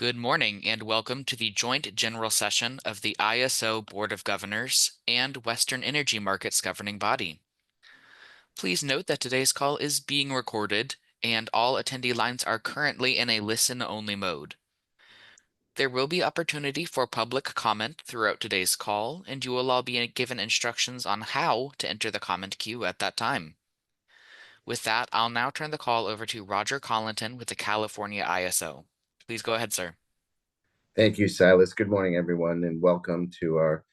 Good morning and welcome to the joint general session of the ISO Board of Governors and Western Energy Markets Governing Body. Please note that today's call is being recorded and all attendee lines are currently in a listen-only mode. There will be opportunity for public comment throughout today's call, and you will all be given instructions on how to enter the comment queue at that time. With that, I'll now turn the call over to Roger Collinton with the California ISO. Please go ahead, sir. Thank you, Silas. Good morning, everyone, and welcome to our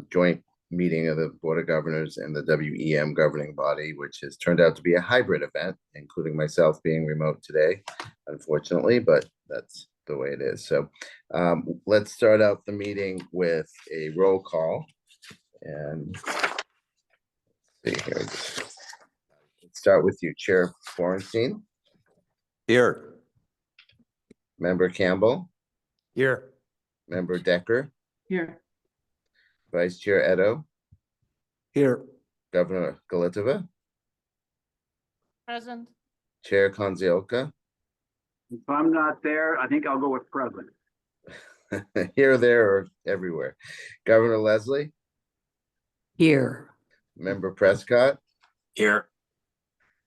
joint meeting of the Board of Governors and the WEM governing body, which has turned out to be a hybrid event, including myself being remote today, unfortunately, but that's the way it is. So let's start out the meeting with a roll call. And let's see here. Let's start with you, Chair Borenstein. Here. Member Campbell. Here. Member Decker. Here. Vice Chair Edo. Here. Governor Galitova. Present. Chair Konzioka. If I'm not there, I think I'll go with present. Here, there, or everywhere. Governor Leslie. Here. Member Prescott. Here.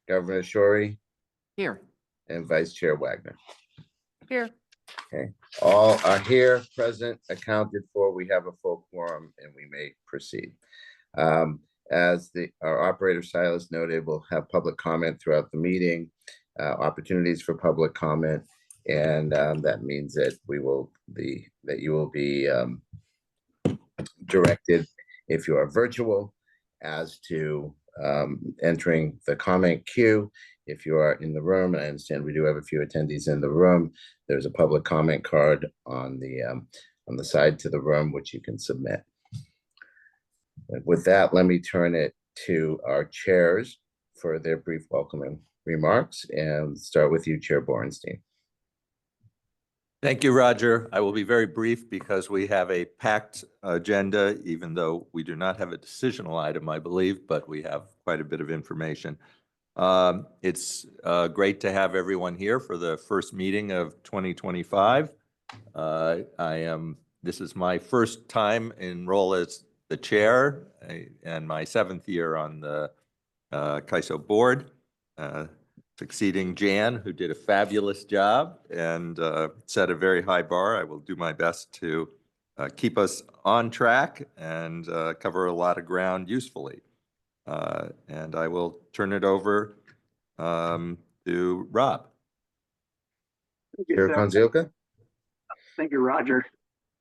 Governor Shorey. Here. And Vice Chair Wagner. Here. Okay, all are here, present, accounted for. We have a full quorum and we may proceed. As our operator Silas noted, we'll have public comment throughout the meeting, opportunities for public comment, and that means that you will be directed, if you are virtual, as to entering the comment queue. If you are in the room, and I understand we do have a few attendees in the room, there's a public comment card on the side to the room, which you can submit. And with that, let me turn it to our chairs for their brief welcoming remarks, and start with you, Chair Borenstein. Thank you, Roger. I will be very brief because we have a packed agenda, even though we do not have a decisional item, I believe, but we have quite a bit of information. It's great to have everyone here for the first meeting of 2025. This is my first time in role as the chair and my 7th year on the CAISO board, succeeding Jan, who did a fabulous job and set a very high bar. I will do my best to keep us on track and cover a lot of ground usefully. And I will turn it over to Rob. Chair Konzioka. Thank you, Roger.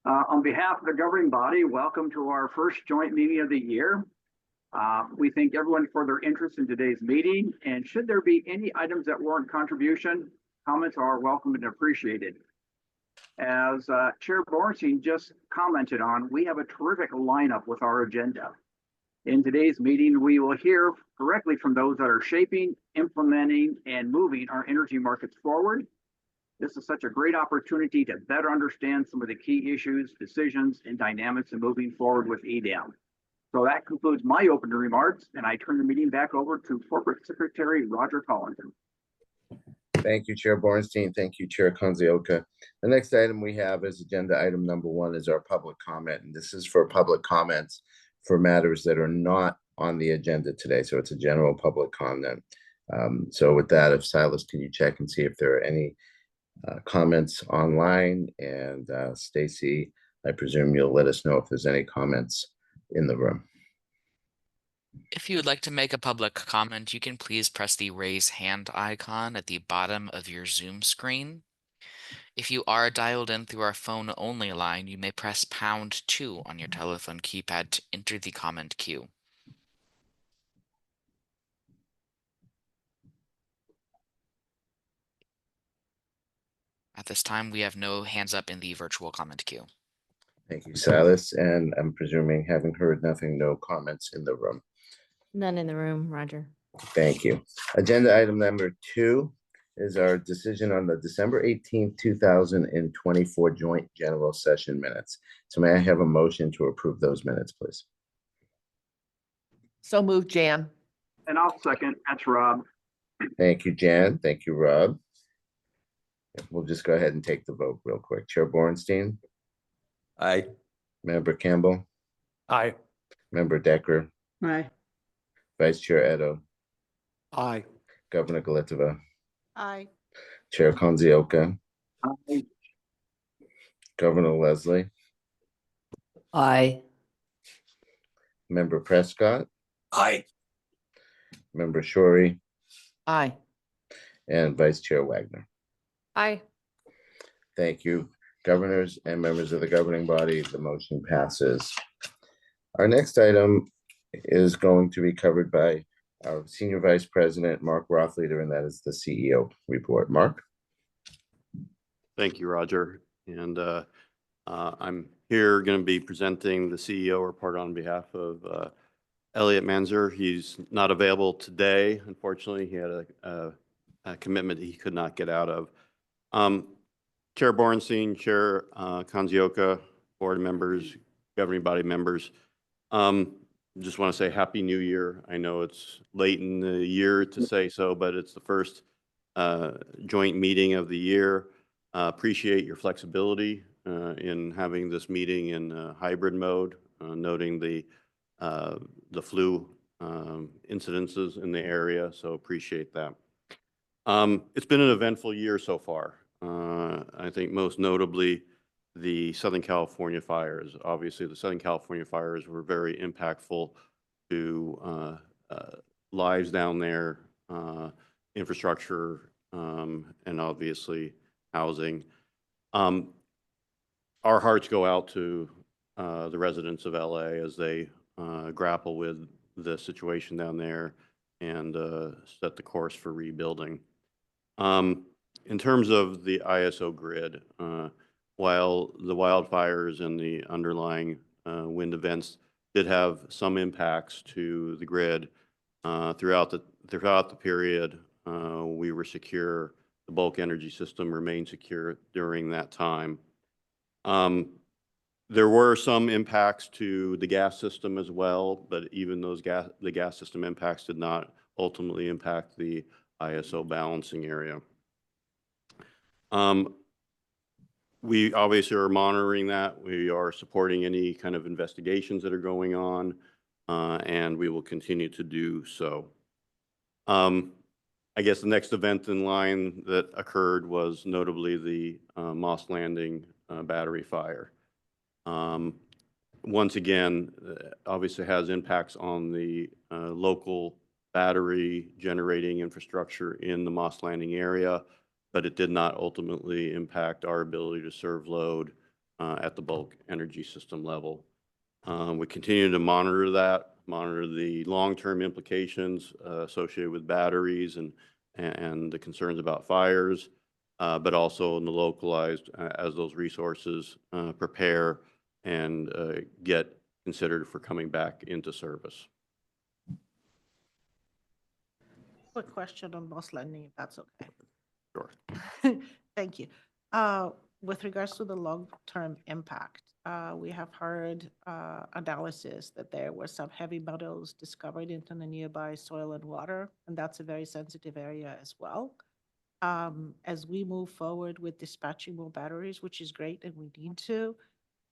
On behalf of the governing body, welcome to our first joint meeting of the year. We thank everyone for their interest in today's meeting, and should there be any items that warrant contribution, comments are welcome and appreciated. As Chair Borenstein just commented on, we have a terrific lineup with our agenda. In today's meeting, we will hear directly from those that are shaping, implementing, and moving our energy markets forward. This is such a great opportunity to better understand some of the key issues, decisions, and dynamics in moving forward with EDAM. So that concludes my opening remarks, and I turn the meeting back over to Corporate Secretary Roger Collinton. Thank you, Chair Borenstein. Thank you, Chair Konzioka. The next item we have is agenda item number 1 is our public comment, and this is for public comments for matters that are not on the agenda today. So it's a general public comment. So with that, if Silas, can you check and see if there are any comments online? And Stacy, I presume you'll let us know if there's any comments in the room. If you would like to make a public comment, you can please press the raise hand icon at the bottom of your Zoom screen. If you are dialed in through our phone only line, you may press #2 on your telephone keypad to enter the comment queue. At this time, we have no hands up in the virtual comment queue. Thank you, Silas. And I'm presuming, having heard nothing, no comments in the room. None in the room, Roger. Thank you. Agenda item number 2 is our decision on the December 18th, 2024 joint general session minutes. So may I have a motion to approve those minutes, please? So moved, Jan. And I'll second. That's Rob. Thank you, Jan. Thank you, Rob. We'll just go ahead and take the vote real quick. Chair Borenstein, Aye. Member Campbell, Aye. Member Decker, Aye. Vice Chair Edo, Aye. Governor Galetova, Aye. Chair Konzioka, Aye. Governor Leslie, Aye. Member Prescott, Aye. Member Shorey, Aye. and Vice Chair Wagner. Aye. Thank you, governors and members of the governing body. The motion passes. Our next item is going to be covered by our Senior Vice President, Mark Rothleader, and that is the CEO report. Mark? Thank you, Roger. And I'm here going to be presenting the CEO report on behalf of Elliot Manzer. He's not available today. Unfortunately, he had a commitment he could not get out of. Chair Borenstein, Chair Konzioka, board members, governing body members, just want to say Happy New Year. I know it's late in the year to say so, but it's the first joint meeting of the year. Appreciate your flexibility in having this meeting in hybrid mode, noting the flu incidences in the area, so appreciate that. It's been an eventful year so far. I think most notably the Southern California fires. Obviously, the Southern California fires were very impactful to lives down there, infrastructure, and obviously housing. Our hearts go out to the residents of LA as they grapple with the situation down there and set the course for rebuilding. In terms of the ISO grid, while the wildfires and the underlying wind events did have some impacts to the grid throughout the period, we were secure. The bulk energy system remained secure during that time. There were some impacts to the gas system as well, but even the gas system impacts did not ultimately impact the ISO balancing area. We obviously are monitoring that. We are supporting any kind of investigations that are going on, and we will continue to do so. I guess the next event in line that occurred was notably the Moss Landing battery fire. Once again, obviously has impacts on the local battery generating infrastructure in the Moss Landing area, but it did not ultimately impact our ability to serve load at the bulk energy system level. We continue to monitor the long-term implications associated with batteries and the concerns about fires, but also in the localized as those resources prepare and get considered for coming back into service. Quick question on Moss Landing, if that's okay. Sure. Thank you. With regards to the long-term impact, we have heard analysis that there were some heavy metals discovered into the nearby soil and water, and that's a very sensitive area as well. As we move forward with dispatching more batteries, which is great and we need to,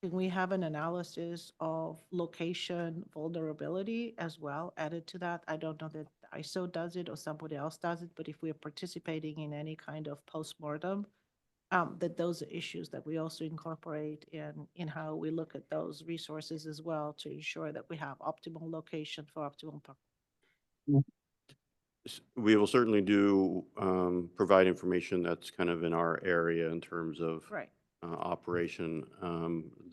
can we have an analysis of location vulnerability as well added to that? I don't know that ISO does it or somebody else does it, but if we're participating in any kind of postmortem, that those are issues that we also incorporate in how we look at those resources as well to ensure that we have optimal location for optimal purpose. We will certainly do provide information that's kind of in our area in terms of Right. operation.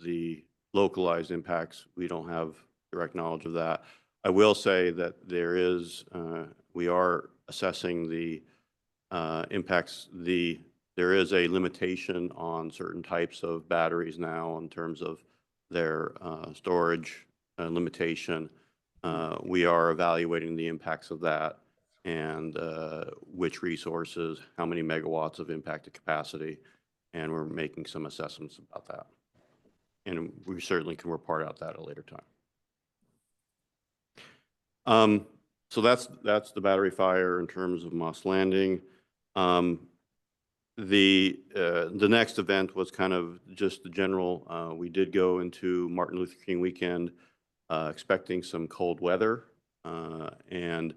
The localized impacts, we don't have direct knowledge of that. I will say that there is, we are assessing the impacts. There is a limitation on certain types of batteries now in terms of their storage limitation. We are evaluating the impacts of that and which resources, how many megawatts of impacted capacity, and we're making some assessments about that. And we certainly can report out that at a later time. So that's the battery fire in terms of Moss Landing. The next event was kind of just the general. We did go into Martin Luther King weekend expecting some cold weather, and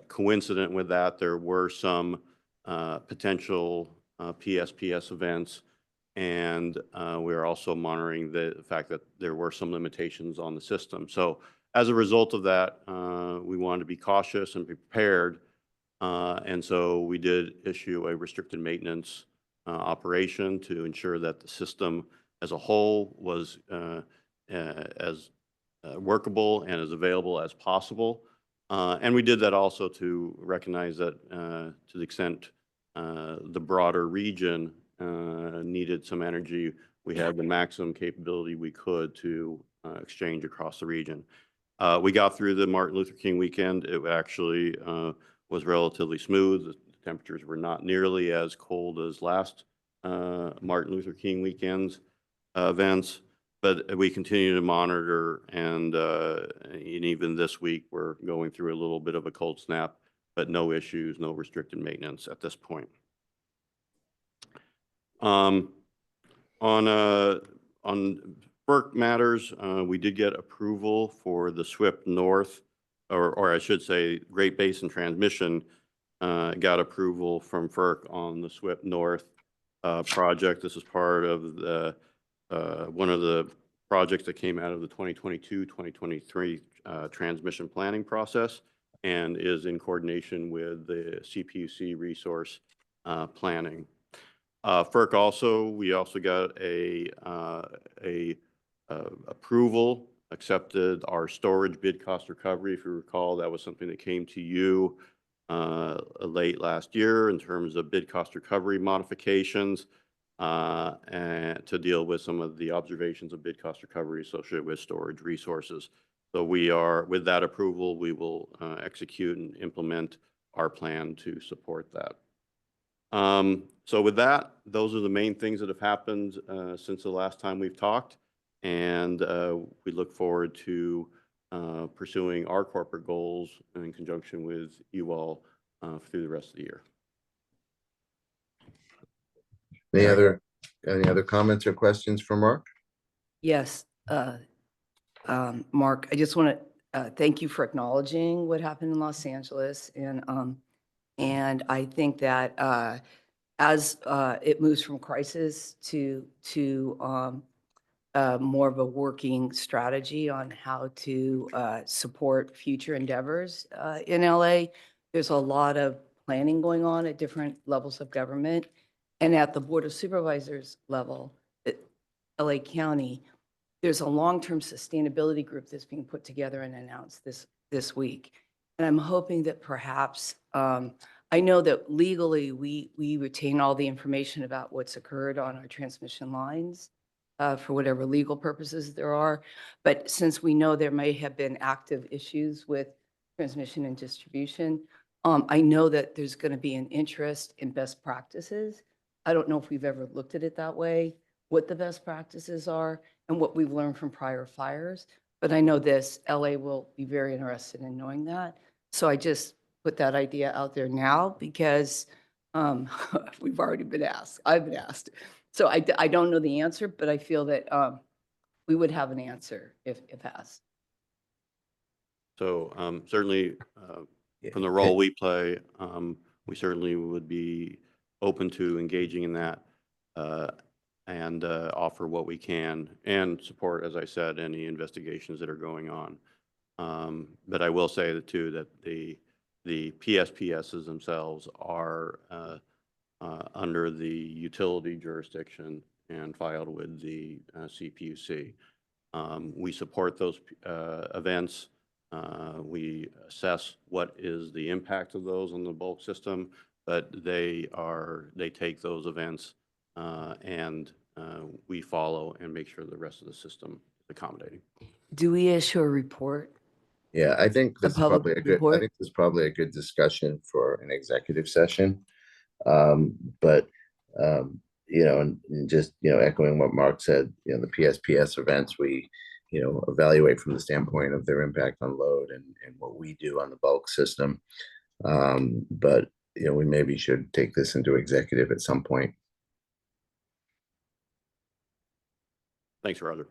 coincident with that, there were some potential PSPS events, and we are also monitoring the fact that there were some limitations on the system. So as a result of that, we wanted to be cautious and prepared. And so we did issue a restricted maintenance operation to ensure that the system as a whole was as workable and as available as possible. And we did that also to recognize that to the extent the broader region needed some energy, we had the maximum capability we could to exchange across the region. We got through the Martin Luther King weekend. It actually was relatively smooth. The temperatures were not nearly as cold as last Martin Luther King weekend's events, but we continue to monitor, and even this week we're going through a little bit of a cold snap, but no issues, no restricted maintenance at this point. On FERC matters, we did get approval for the SWIP North, or I should say Great Basin Transmission got approval from FERC on the SWIP North project. This is part of the one of the projects that came out of the 2022-2023 transmission planning process and is in coordination with the CPUC resource planning. FERC also, we also got a approval, accepted our storage bid cost recovery. If you recall, that was something that came to you late last year in terms of bid cost recovery modifications and to deal with some of the observations of bid cost recovery associated with storage resources. So we are, with that approval, we will execute and implement our plan to support that. So with that, those are the main things that have happened since the last time we've talked. And we look forward to pursuing our corporate goals in conjunction with you all through the rest of the year. Any other comments or questions for Mark? Yes, Mark, I just want to thank you for acknowledging what happened in Los Angeles. And I think that as it moves from crisis to more of a working strategy on how to support future endeavors in LA, there's a lot of planning going on at different levels of government. And at the Board of Supervisors level, at LA County, there's a long-term sustainability group that's being put together and announced this week. And I'm hoping that perhaps, I know that legally we retain all the information about what's occurred on our transmission lines for whatever legal purposes there are. But since we know there may have been active issues with transmission and distribution, I know that there's going to be an interest in best practices. I don't know if we've ever looked at it that way, what the best practices are and what we've learned from prior fires. But I know this, LA will be very interested in knowing that. So I just put that idea out there now because we've already been asked. I've been asked. So I don't know the answer, but I feel that we would have an answer if asked. So certainly from the role we play, we certainly would be open to engaging in that and offer what we can and support, as I said, any investigations that are going on. But I will say that too, that the PSPSs themselves are under the utility jurisdiction and filed with the CPUC. We support those events. We assess what is the impact of those on the bulk system, but they take those events and we follow and make sure the rest of the system is accommodating. Do we issue a report? Yeah, I think this is public probably a good. I report? think this is probably a good discussion for an executive session. But you know, and just echoing what Mark said, the PSPS events we evaluate from the standpoint of their impact on load and what we do on the bulk system. But we maybe should take this into executive at some point. Thanks, Roger.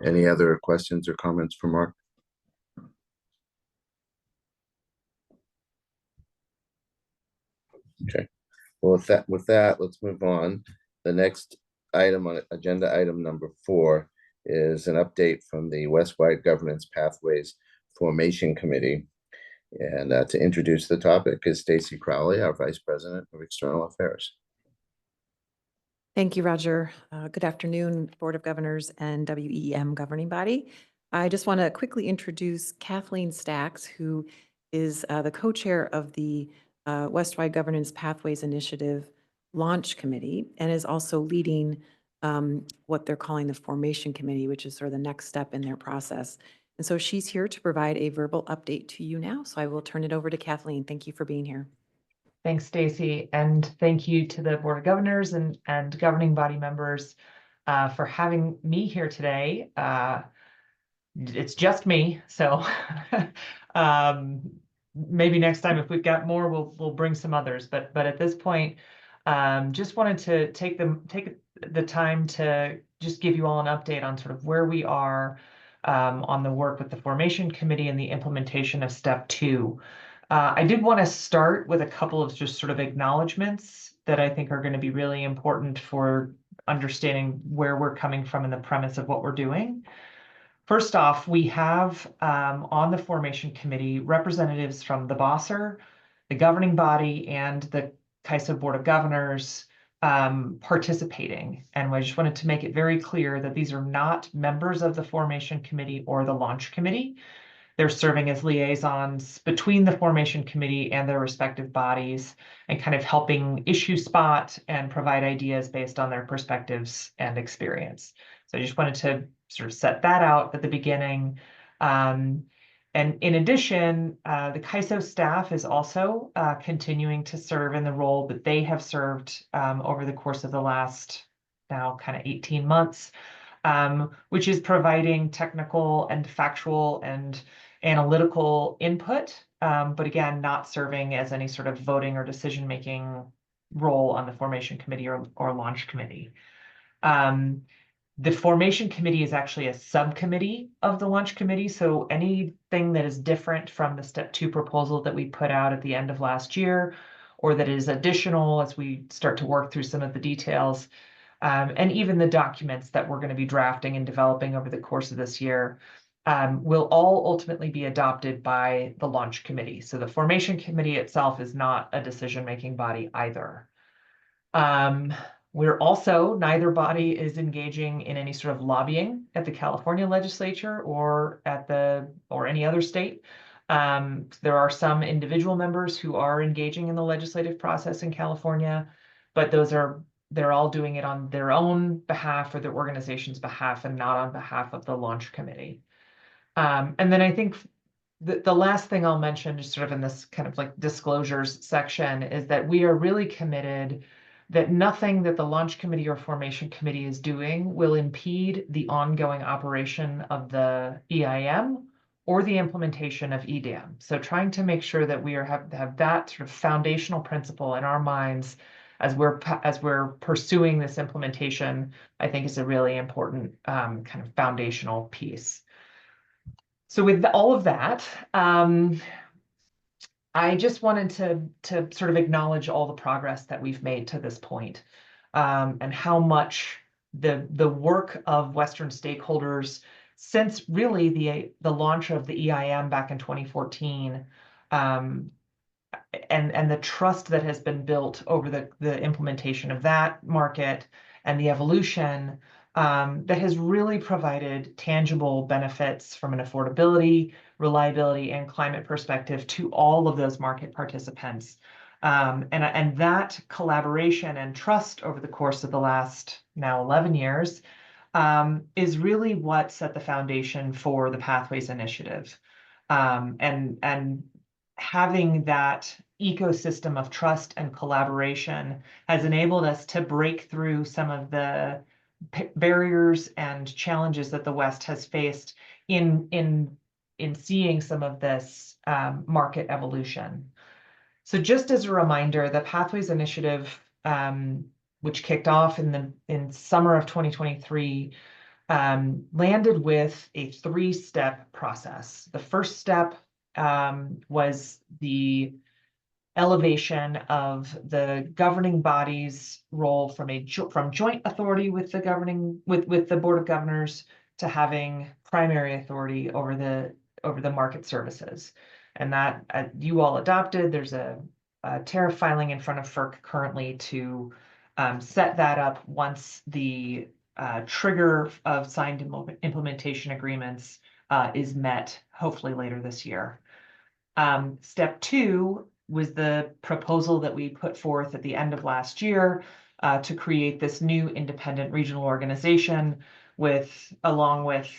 Any other questions or comments for Mark? Okay. Well, with that, let's move on. The next item on agenda item number 4 is an update from the West-Wide Governance Pathways Formation Committee. And to introduce the topic is Stacy Crowley, our Vice President of External Affairs. Thank you, Roger. Good afternoon, Board of Governors and WEM governing body. I just want to quickly introduce Kathleen Stacks, who is the co-chair of the West-Wide Governance Pathways Initiative Launch Committee, and is also leading what they're calling the Formation Committee, which is sort of the next step in their process. And so she's here to provide a verbal update to you now. So I will turn it over to Kathleen. Thank you for being here. Thanks, Stacy, and thank you to the Board of Governors and governing body members for having me here today. It's just me, so maybe next time if we've got more, we'll bring some others. But at this point, just wanted to take the time to just give you all an update on sort of where we are on the work with the Formation Committee and the implementation of Step 2. I did want to start with a couple of just sort of acknowledgements that I think are going to be really important for understanding where we're coming from and the premise of what we're doing. First off, we have on the Formation Committee representatives from the BOSSR, the governing body, and the CAISO Board of Governors participating. And I just wanted to make it very clear that these are not members of the Formation Committee or the Launch Committee. They're serving as liaisons between the Formation Committee and their respective bodies and kind of helping issue spot and provide ideas based on their perspectives and experience. So I just wanted to sort of set that out at the beginning. And in addition, the CAISO staff is also continuing to serve in the role that they have served over the course of the last now kind of 18 months. Which is providing technical and factual and analytical input, but again, not serving as any sort of voting or decision-making role on the Formation Committee or Launch Committee. The Formation Committee is actually a subcommittee of the Launch Committee, so anything that is different from the Step 2 proposal that we put out at the end of last year, or that is additional as we start to work through some of the details, and even the documents that we're going to be drafting and developing over the course of this year will all ultimately be adopted by the Launch Committee. So the Formation Committee itself is not a decision-making body either. We're also, neither body is engaging in any sort of lobbying at the California legislature or any other state. There are some individual members who are engaging in the legislative process in California, but they're all doing it on their own behalf or their organization's behalf and not on behalf of the Launch Committee. And then I think the last thing I'll mention, just sort of in this kind of like disclosures section, is that we are really committed that nothing that the Launch Committee or Formation Committee is doing will impede the ongoing operation of the EIM or the implementation of EDAM. So trying to make sure that we have that sort of foundational principle in our minds as we're pursuing this implementation, I think is a really important kind of foundational piece. So with all of that, I just wanted to sort of acknowledge all the progress that we've made to this point, and how much the work of Western stakeholders since really the launch of the EIM back in 2014, and the trust that has been built over the implementation of that market and the evolution that has really provided tangible benefits from an affordability, reliability, and climate perspective to all of those market participants. And that collaboration and trust over the course of the last now 11 years is really what set the foundation for the Pathways Initiative. And having that ecosystem of trust and collaboration has enabled us to break through some of the barriers and challenges that the West has faced in in seeing some of this market evolution. So just as a reminder, the Pathways Initiative, which kicked off in summer of 2023, landed with a 3-step process. The first step was the elevation of the governing body's role from joint authority with the Board of Governors to having primary authority over the market services. And that you all adopted. There's a tariff filing in front of FERC currently to set that up once the trigger of signed implementation agreements is met, hopefully later this year. Step 2 was the proposal that we put forth at the end of last year to create this new independent regional organization along with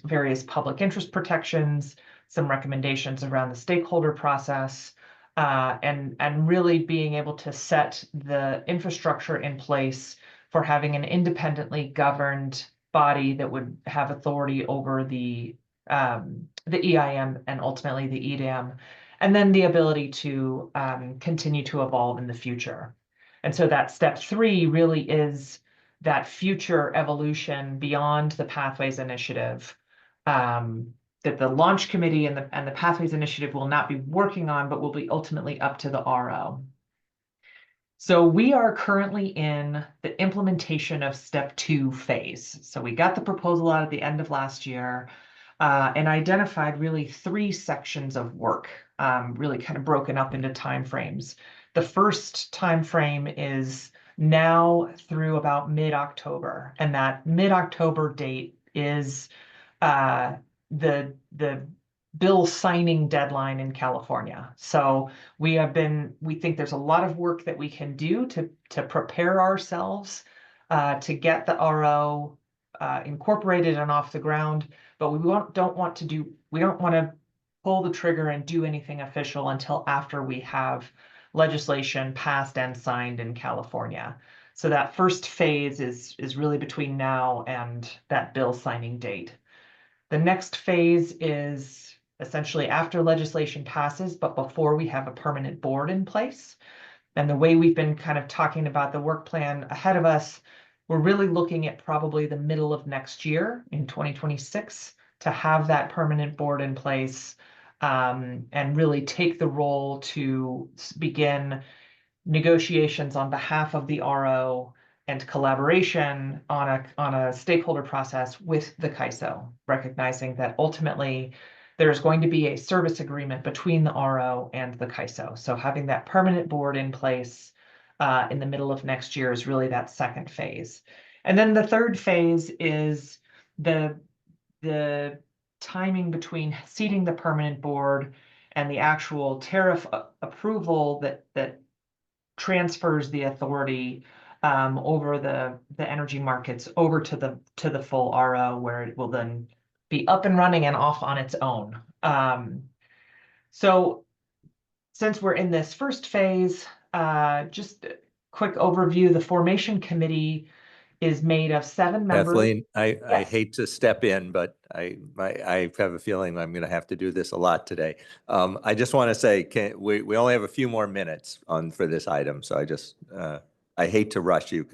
various public interest protections, some recommendations around the stakeholder process, and really being able to set the infrastructure in place for having an independently governed body that would have authority over the EIM and ultimately the EDAM, and then the ability to continue to evolve in the future. And so that step 3 really is that future evolution beyond the Pathways Initiative that the launch committee and the Pathways Initiative will not be working on, but will be ultimately up to the RO. So we are currently in the implementation of step 2 phase. So we got the proposal out at the end of last year and identified really 3 sections of work, really kind of broken up into timeframes. The first timeframe is now through about mid-October, and that mid-October date is the bill signing deadline in California. So we think there's a lot of work that we can do to prepare ourselves to get the RO incorporated and off the ground, but we don't want to pull the trigger and do anything official until after we have legislation passed and signed in California. So that first phase is really between now and that bill signing date. The next phase is essentially after legislation passes, but before we have a permanent board in place. And the way we've been kind of talking about the work plan ahead of us, we're really looking at probably the middle of next year in 2026 to have that permanent board in place and really take the role to begin negotiations on behalf of the RO and collaboration on a stakeholder process with the CAISO, recognizing that ultimately there's going to be a service agreement between the RO and the CAISO. So having that permanent board in place in the middle of next year is really that second phase. And then the third phase is the timing between seating the permanent board and the actual tariff approval that transfers the authority over the energy markets over to the full RO, where it will then be up and running and off on its own. So since we're in this first phase, just a quick overview, the formation committee is made of 7 members. Kathleen, I Yes. hate to step in, but I have a feeling I'm going to have to do this a lot today. I just want to say, we only have a few more minutes for this item, so I hate to rush you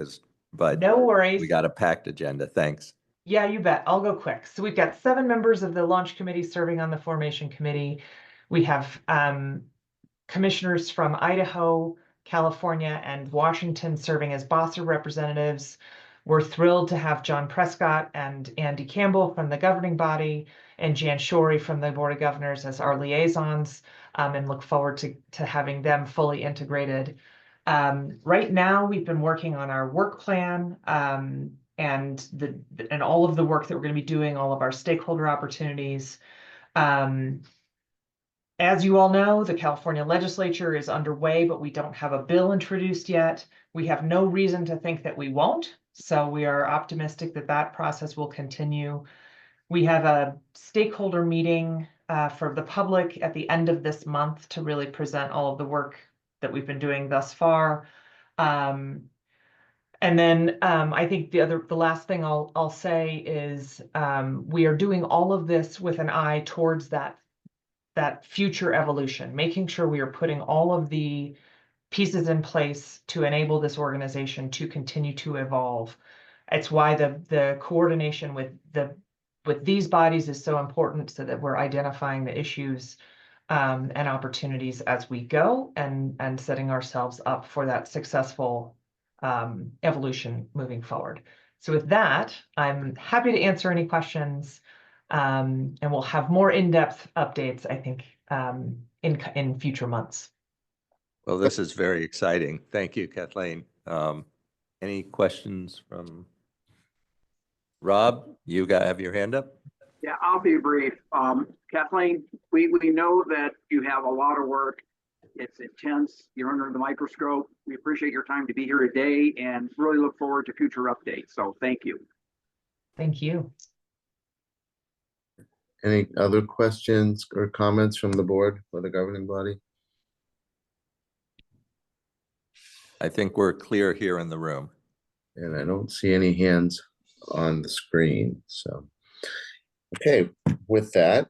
but no worries. we got a packed agenda. Thanks. Yeah, you bet. I'll go quick. So we've got 7 members of the launch committee serving on the formation committee. We have commissioners from Idaho, California, and Washington serving as BOSSR representatives. We're thrilled to have John Prescott and Andy Campbell from the governing body and Jan Shorey from the Board of Governors as our liaisons, and look forward to having them fully integrated. Right now, we've been working on our work plan and all of the work that we're going to be doing, all of our stakeholder opportunities. As you all know, the California legislature is underway, but we don't have a bill introduced yet. We have no reason to think that we won't, so we are optimistic that that process will continue. We have a stakeholder meeting for the public at the end of this month to really present all of the work that we've been doing thus far. And then I think the last thing I'll say is we are doing all of this with an eye towards that future evolution, making sure we are putting all of the pieces in place to enable this organization to continue to evolve. It's why the coordination with these bodies is so important, so that we're identifying the issues and opportunities as we go, and setting ourselves up for that successful evolution moving forward. So with that, I'm happy to answer any questions, and we'll have more in-depth updates, I think, in future months. Well, this is very exciting. Thank you, Kathleen. Any questions from Rob? You have your hand up? Yeah, I'll be brief. Kathleen, we know that you have a lot of work. It's intense. You're under the microscope. We appreciate your time to be here today and really look forward to future updates. So thank you. Thank you. Any other questions or comments from the board or the governing body? I think we're clear here in the room. And I don't see any hands on the screen, so. Okay, with that,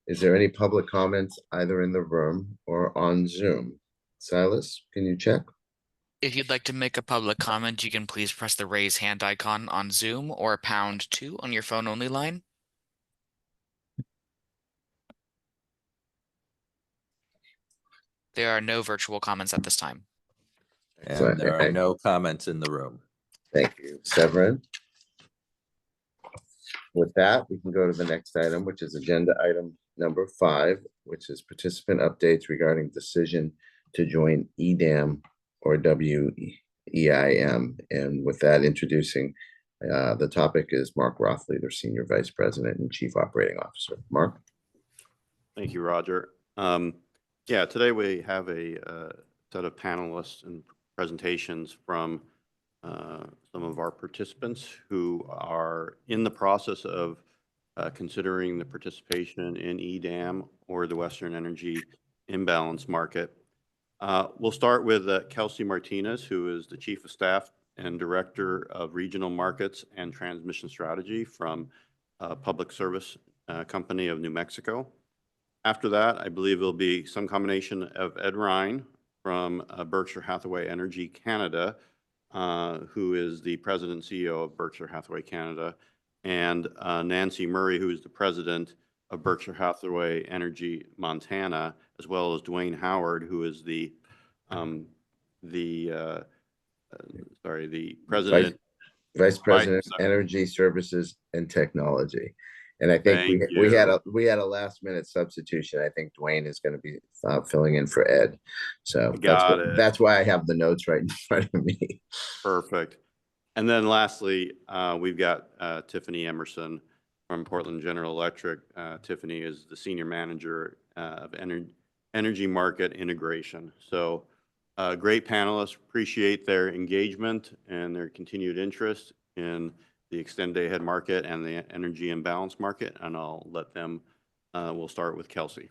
is there any public comments either in the room or on Zoom? Silas, can you check? If you'd like to make a public comment, you can please press the raise hand icon on Zoom or #2 on your phone only line. There are no virtual comments at this time. And there are no comments in the room. Thank you, Severin. With that, we can go to the next item, which is agenda item number 5, which is participant updates regarding decision to join EDAM or WEIM. And with that, introducing the topic is Mark Rothley, their Senior Vice President and Chief Operating Officer. Mark? Thank you, Roger. Yeah, today we have a set of panelists and presentations from some of our participants who are in the process of considering the participation in EDAM or the Western Energy Imbalance Market. We'll start with Kelsey Martinez, who is the Chief of Staff and Director of Regional Markets and Transmission Strategy from Public Service Company of New Mexico. After that, I believe it'll be some combination of Ed Ryan from Berkshire Hathaway Energy Canada, who is the President and CEO of Berkshire Hathaway Canada, and Nancy Murray, who is the President of Berkshire Hathaway Energy Montana, as well as Dwayne Howard, who is the President. Vice President, Energy Services and Technology. And I think we had a last minute substitution. I think Dwayne is going to be filling in for Ed. So that's why I have the notes right in front of me. Perfect. And then lastly, we've got Tiffany Emerson from Portland General Electric. Tiffany is the Senior Manager of Energy Market Integration. So great panelists, appreciate their engagement and their continued interest in the extended day-ahead market and the energy imbalance market, and I'll let them, we'll start with Kelsey.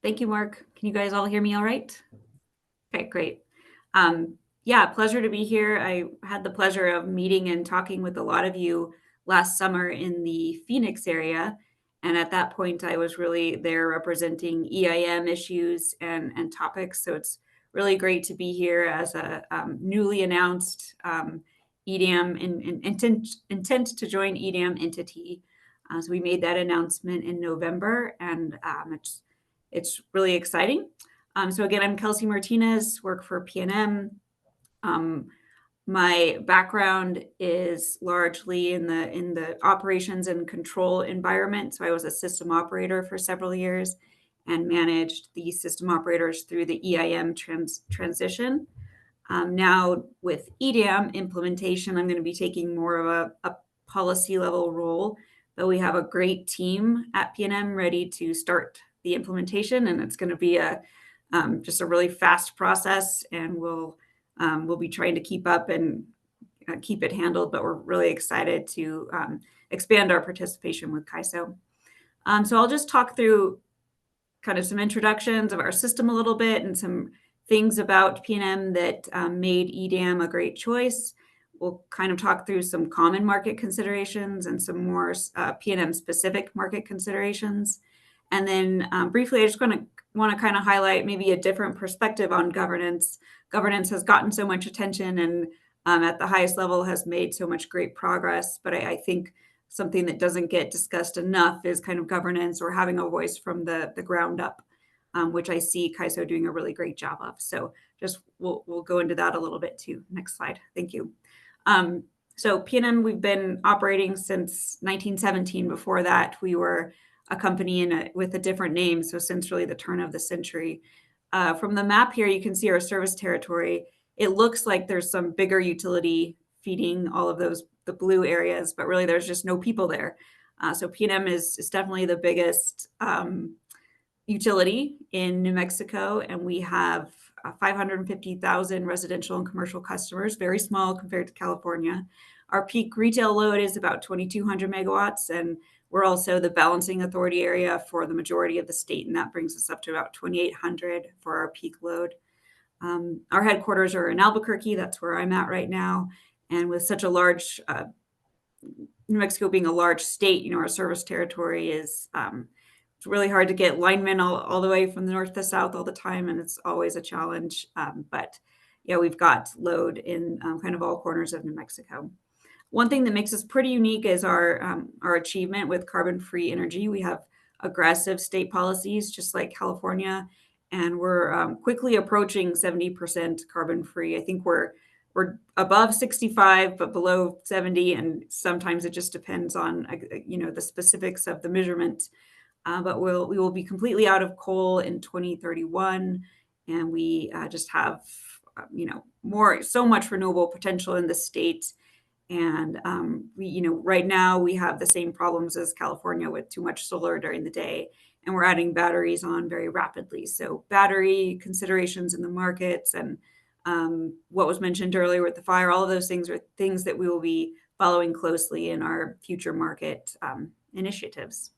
Thank you, Mark. Can you guys all hear me all right? Okay, great. Yeah, pleasure to be here. I had the pleasure of meeting and talking with a lot of you last summer in the Phoenix area. And at that point, I was really there representing EIM issues and topics. So it's really great to be here as a newly announced EDAM intent to join EDAM entity. So we made that announcement in November, and it's really exciting. So again, I'm Kelsey Martinez, work for PNM. My background is largely in the operations and control environment. So I was a system operator for several years and managed the system operators through the EIM transition. Now with EDAM implementation, I'm going to be taking more of a policy level role, but we have a great team at PNM ready to start the implementation, and it's going to be just a really fast process, and we'll be trying to keep up and keep it handled, but we're really excited to expand our participation with CAISO. So I'll just talk through kind of some introductions of our system a little bit and some things about PNM that made EDAM a great choice. We'll kind of talk through some common market considerations and some more PNM specific market considerations. And then briefly, I just want to kind of highlight maybe a different perspective on governance. Governance has gotten so much attention and at the highest level has made so much great progress. But I think something that doesn't get discussed enough is kind of governance or having a voice from the ground up, which I see CAISO doing a really great job of. So just we'll go into that a little bit too. Next slide. Thank you. So PNM, we've been operating since 1917. Before that, we were a company with a different name. So since really the turn of the century. From the map here, you can see our service territory. It looks like there's some bigger utility feeding all of the blue areas, but really there's just no people there. So PNM is definitely the biggest utility in New Mexico, and we have 550,000 residential and commercial customers, very small compared to California. Our peak retail load is about 2,200 megawatts, and we're also the balancing authority area for the majority of the state, and that brings us up to about 2,800 for our peak load. Our headquarters are in Albuquerque. That's where I'm at right now. And with such a large, New Mexico being a large state, our service territory is it's really hard to get linemen all the way from the north to south all the time, and it's always a challenge. But yeah, we've got load in kind of all corners of New Mexico. One thing that makes us pretty unique is our achievement with carbon-free energy. We have aggressive state policies, just like California, and we're quickly approaching 70% carbon-free. I think we're above 65, but below 70, and sometimes it just depends on the specifics of the measurement. But we will be completely out of coal in 2031, and we just have so much renewable potential in the state. And right now we have the same problems as California with too much solar during the day, and we're adding batteries on very rapidly. So battery considerations in the markets and what was mentioned earlier with the fire, all of those things are things that we will be following closely in our future market initiatives.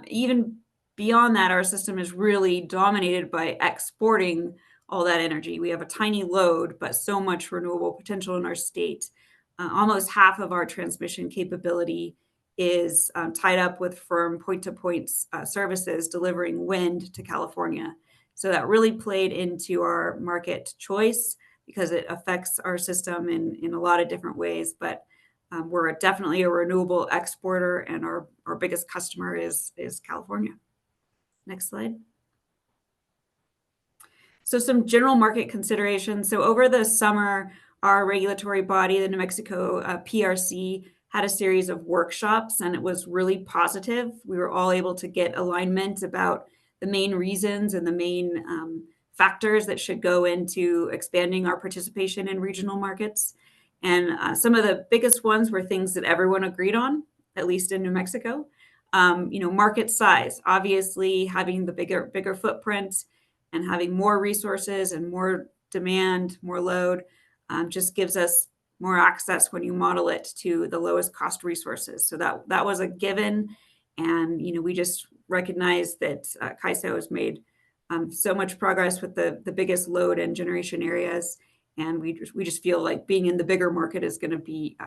Even beyond that, our system is really dominated by exporting all that energy. We have a tiny load, but so much renewable potential in our state. Almost half of our transmission capability is tied up with firm point-to-point services delivering wind to California. So that really played into our market choice because it affects our system in a lot of different ways. But we're definitely a renewable exporter, and our biggest customer is California. Next slide. So some general market considerations. So over the summer, our regulatory body, the New Mexico PRC, had a series of workshops, and it was really positive. We were all able to get alignment about the main reasons and the main factors that should go into expanding our participation in regional markets. And some of the biggest ones were things that everyone agreed on, at least in New Mexico. Market size, obviously having the bigger footprint and having more resources and more demand, more load, just gives us more access when you model it to the lowest cost resources. So that was a given. And, we just recognize that CAISO has made so much progress with the biggest load and generation areas. And we just feel like being in the bigger market is going to be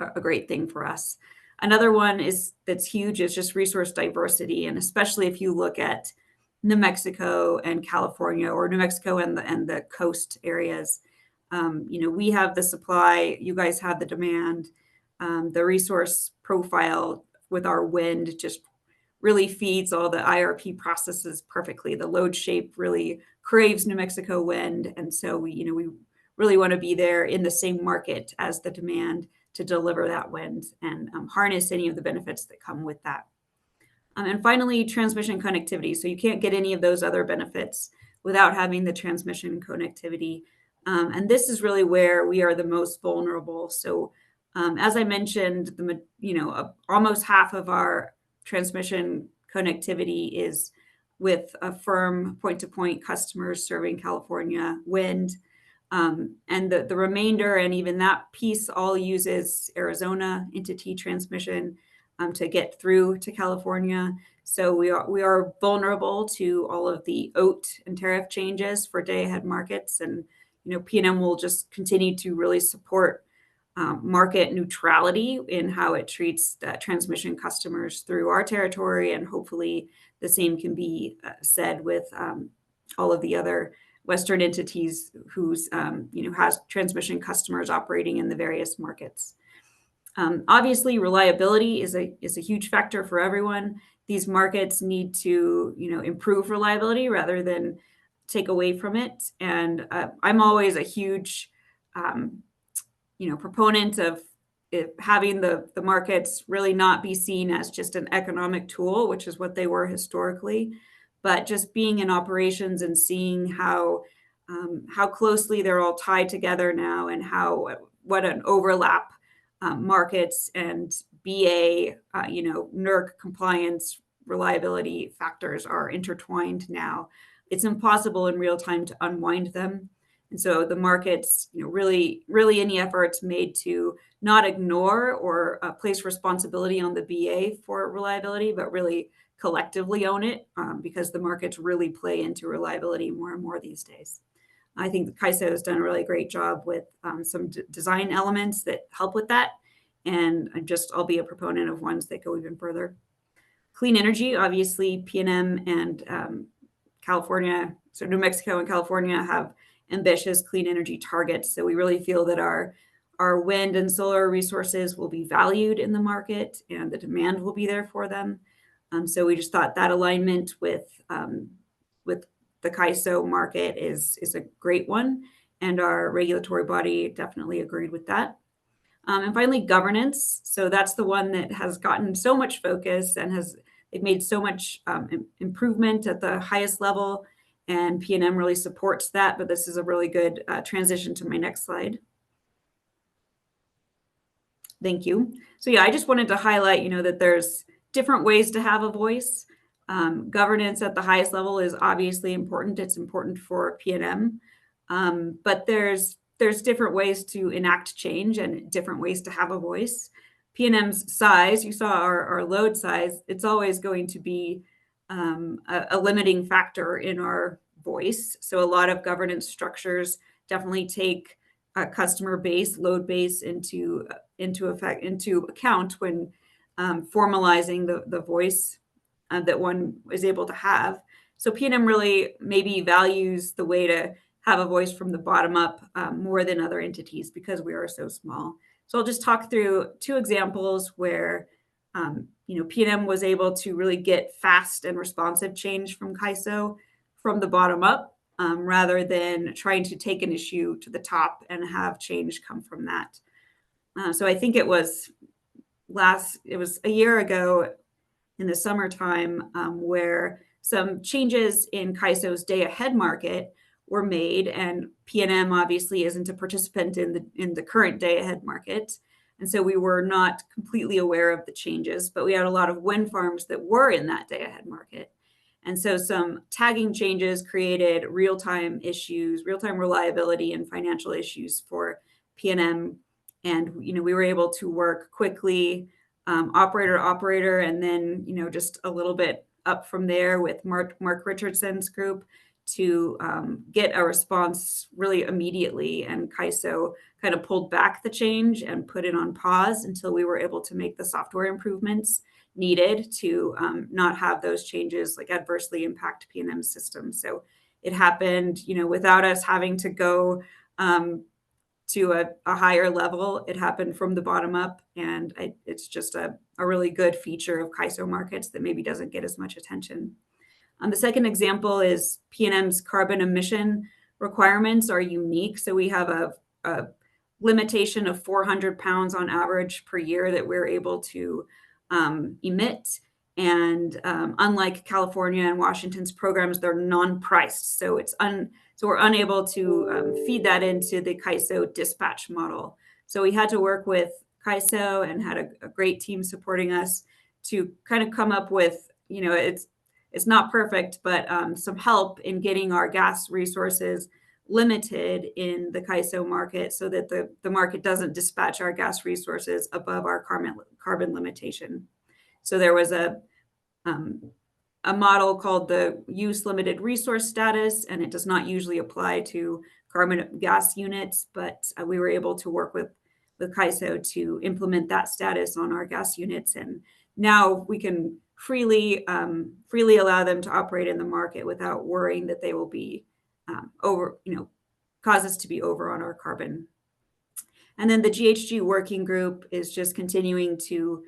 a great thing for us. Another one that's huge is just resource diversity. And especially if you look at New Mexico and California, or New Mexico and the coast areas, we have the supply, you guys have the demand. The resource profile with our wind just really feeds all the IRP processes perfectly. The load shape really craves New Mexico wind. And so we really want to be there in the same market as the demand to deliver that wind and harness any of the benefits that come with that. And finally, transmission connectivity. So you can't get any of those other benefits without having the transmission connectivity. And this is really where we are the most vulnerable. So as I mentioned, almost half of our transmission connectivity is with a firm point-to-point customers serving California wind. And the remainder, and even that piece, all uses Arizona entity transmission. to get through to California. So we are vulnerable to all of the OAT and tariff changes for day-ahead markets, and PNM will just continue to really support market neutrality in how it treats transmission customers through our territory, and hopefully the same can be said with all of the other Western entities whose has transmission customers operating in the various markets. Obviously, reliability is a huge factor for everyone. These markets need to improve reliability rather than take away from it. And I'm always a huge proponent of having the markets really not be seen as just an economic tool, which is what they were historically, but just being in operations and seeing how closely they're all tied together now, and what an overlap markets and BA, NERC compliance reliability factors are intertwined now. It's impossible in real time to unwind them. And so the markets, really any efforts made to not ignore or place responsibility on the BA for reliability, but really collectively own it, because the markets really play into reliability more and more these days. I think the CAISO has done a really great job with some design elements that help with that. And I'll be a proponent of ones that go even further. Clean energy, obviously, PNM and California, so New Mexico and California have ambitious clean energy targets. So we really feel that our wind and solar resources will be valued in the market, and the demand will be there for them. So we just thought that alignment with the CAISO market is a great one, and our regulatory body definitely agreed with that. And finally, governance. So that's the one that has gotten so much focus and they've made so much improvement at the highest level, and PNM really supports that. But this is a really good transition to my next slide. Thank you. So yeah, I just wanted to highlight, that there's different ways to have a voice. Governance at the highest level is obviously important. It's important for PNM, but there's different ways to enact change and different ways to have a voice. PNM's size, you saw our load size, it's always going to be a limiting factor in our voice. So a lot of governance structures definitely take a customer base, load base into account when formalizing the voice that one is able to have. So PNM really maybe values the way to have a voice from the bottom up more than other entities, because we are so small. So I'll just talk through two examples where PNM was able to really get fast and responsive change from CAISO from the bottom up, rather than trying to take an issue to the top and have change come from that. So I think it was a year ago in the summertime, where some changes in CAISO's day-ahead market were made, and PNM obviously isn't a participant in the current day-ahead market, and so we were not completely aware of the changes. But we had a lot of wind farms that were in that day-ahead market, and so some tagging changes created real-time issues, real-time reliability and financial issues for PNM, and we were able to work quickly, operator to operator, and then just a little bit up from there with Mark Richardson's group to get a response really immediately. And CAISO kind of pulled back the change and put it on pause until we were able to make the software improvements needed to not have those changes adversely impact PNM's system. So it happened, without us having to go to a higher level. It happened from the bottom up, and it's just a really good feature of CAISO markets that maybe doesn't get as much attention. The second example is PNM's carbon emission requirements are unique. So we have a limitation of 400 pounds on average per year that we're able to emit. And unlike California and Washington's programs, they're non-priced. So we're unable to feed that into the CAISO dispatch model. So we had to work with CAISO and had a great team supporting us to kind of come up with, it's not perfect, but some help in getting our gas resources limited in the CAISO market so that the market doesn't dispatch our gas resources above our carbon limitation. So there was a model called the use limited resource status, and it does not usually apply to carbon gas units, but we were able to work with CAISO to implement that status on our gas units. And now we can freely allow them to operate in the market without worrying that they will be cause us to be over on our carbon. And then the GHG working group is just continuing to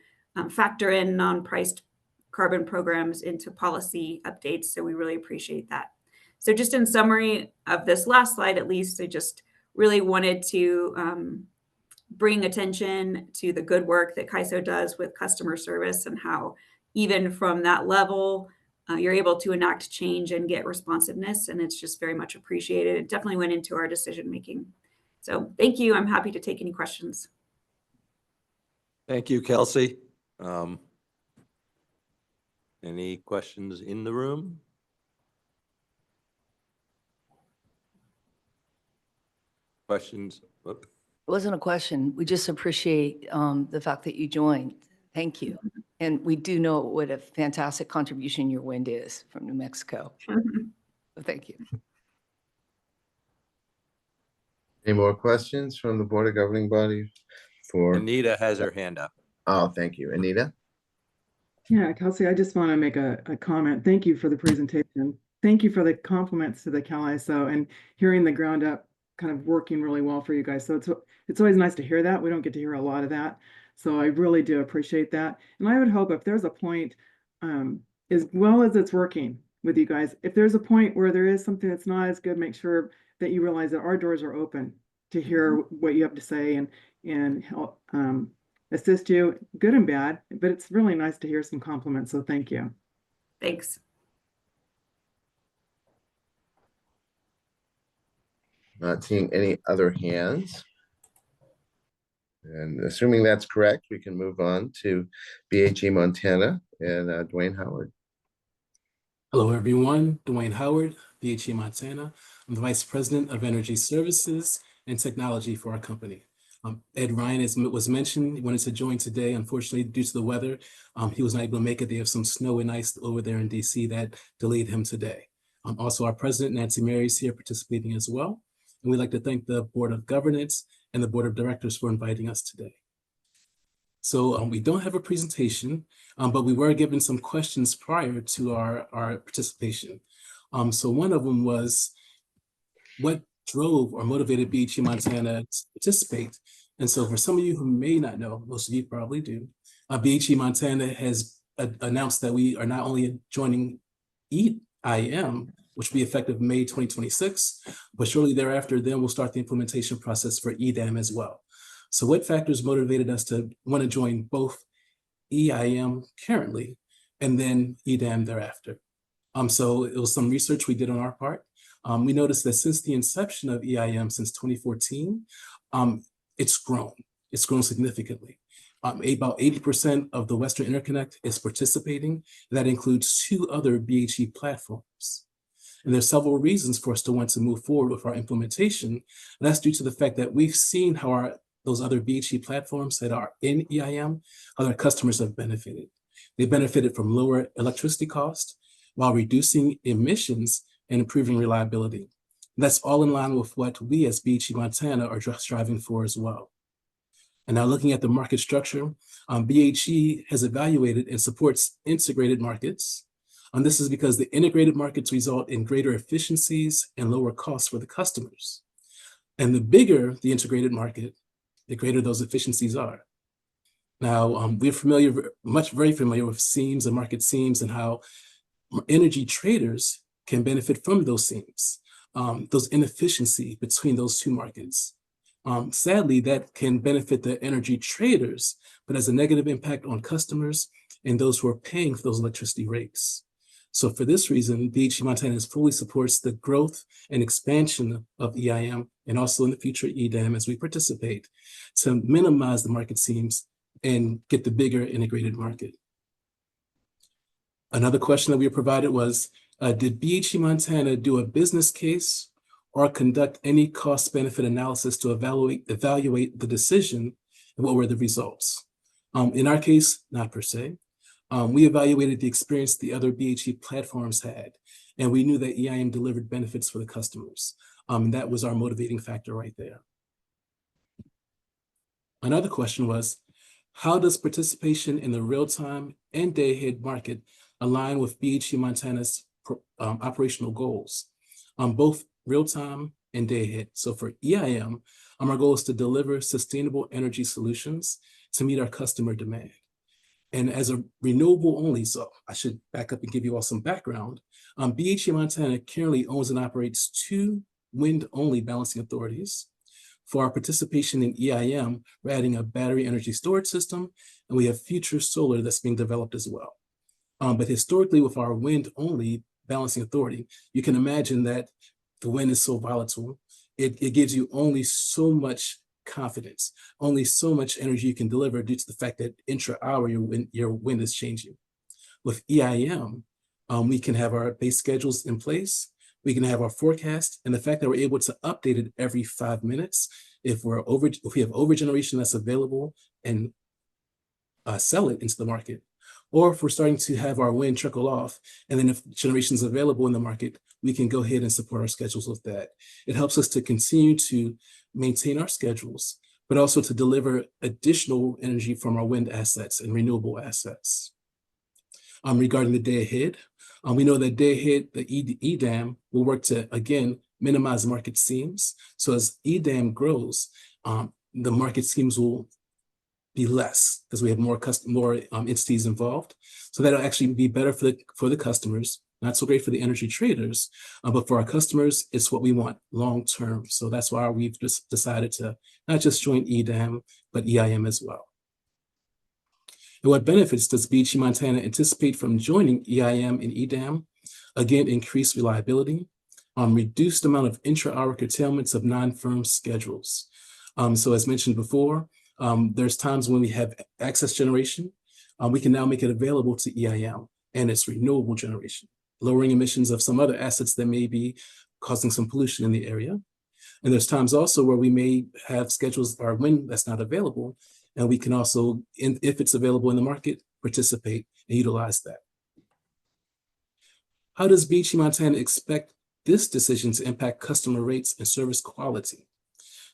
factor in non-priced carbon programs into policy updates. So we really appreciate that. So just in summary of this last slide, at least, I just really wanted to bring attention to the good work that CAISO does with customer service and how even from that level, you're able to enact change and get responsiveness. And it's just very much appreciated. It definitely went into our decision-making. So thank you. I'm happy to take any questions. Thank you, Kelsey. Any questions in the room? Questions? Whoop. It wasn't a question. We just appreciate the fact that you joined. Thank you. And we do know what a fantastic contribution your wind is from New Mexico. So thank you. Any more questions from the Board of Governing Body for? Anita has her hand up. Oh, thank you. Anita? Yeah, Kelsey, I just want to make a comment. Thank you for the presentation. Thank you for the compliments to the CalISO and hearing the ground up kind of working really well for you guys. So it's always nice to hear that. We don't get to hear a lot of that. So I really do appreciate that. And I would hope if there's a point, as well as it's working with you guys, if there's a point where there is something that's not as good, make sure that you realize that our doors are open to hear what you have to say and help assist you, good and bad. But it's really nice to hear some compliments. So thank you. Thanks. Not seeing any other hands. And assuming that's correct, we can move on to BHE Montana and Dwayne Howard. Hello, everyone. Dwayne Howard, BHE Montana. I'm the Vice President of Energy Services and Technology for our company. Ed Ryan, as was mentioned, he wanted to join today. Unfortunately, due to the weather, he was not able to make it. They have some snow and ice over there in DC that delayed him today. Also, our President, Nancy Mary, is here participating as well. And we'd like to thank the Board of Governance and the Board of Directors for inviting us today. So we don't have a presentation, but we were given some questions prior to our participation. So one of them was, what drove or motivated BHE Montana to participate? And so for some of you who may not know, most of you probably do, BHE Montana has announced that we are not only joining EIM, which will be effective May 2026, but shortly thereafter, then we'll start the implementation process for EDAM as well. So what factors motivated us to want to join both EIM currently and then EDAM thereafter? So it was some research we did on our part. We noticed that since the inception of EIM, since 2014, it's grown. It's grown significantly. About 80% of the Western Interconnect is participating. That includes 2 other BHE platforms. And there's several reasons for us to want to move forward with our implementation. And that's due to the fact that we've seen how those other BHE platforms that are in EIM, how their customers have benefited. They benefited from lower electricity costs while reducing emissions and improving reliability. And that's all in line with what we as BHE Montana are striving for as well. And now looking at the market structure, BHE has evaluated and supports integrated markets. And this is because the integrated markets result in greater efficiencies and lower costs for the customers. And the bigger the integrated market, the greater those efficiencies are. Now, we're very familiar with seams and market seams and how energy traders can benefit from those seams, those inefficiency between those 2 markets. Sadly, that can benefit the energy traders, but has a negative impact on customers and those who are paying for those electricity rates. So for this reason, BHE Montana fully supports the growth and expansion of EIM and also in the future EDAM as we participate to minimize the market seams and get the bigger integrated market. Another question that we were provided was, did BHE Montana do a business case or conduct any cost-benefit analysis to evaluate the decision and what were the results? In our case, not per se. We evaluated the experience the other BHE platforms had, and we knew that EIM delivered benefits for the customers. And that was our motivating factor right there. Another question was, how does participation in the real-time and day-ahead market align with BHE Montana's operational goals, both real-time and day-ahead? So for EIM, our goal is to deliver sustainable energy solutions to meet our customer demand. And as a renewable only, so I should back up and give you all some background. BHE Montana currently owns and operates 2 wind-only balancing authorities. For our participation in EIM, we're adding a battery energy storage system, and we have future solar that's being developed as well. But historically, with our wind-only balancing authority, you can imagine that the wind is so volatile. It gives you only so much confidence, only so much energy you can deliver due to the fact that intra-hour your wind is changing. With EIM, we can have our base schedules in place. We can have our forecast, and the fact that we're able to update it every 5 minutes, if we have overgeneration that's available, and sell it into the market, or if we're starting to have our wind trickle off, and then if generation is available in the market, we can go ahead and support our schedules with that. It helps us to continue to maintain our schedules, but also to deliver additional energy from our wind assets and renewable assets. Regarding the day ahead, we know that day ahead, the EDAM will work to, again, minimize market seams. So as EDAM grows, the market seams will be less because we have more entities involved. So that'll actually be better for the customers, not so great for the energy traders, but for our customers, it's what we want long term. So that's why we've just decided to not just join EDAM, but EIM as well. And what benefits does BHE Montana anticipate from joining EIM and EDAM? Again, increased reliability, reduced amount of intra-hour curtailments of non-firm schedules. So as mentioned before, there's times when we have excess generation, we can now make it available to EIM, and it's renewable generation, lowering emissions of some other assets that may be causing some pollution in the area. And there's times also where we may have schedules or wind that's not available, and we can also, if it's available in the market, participate and utilize that. How does BHE Montana expect this decision to impact customer rates and service quality?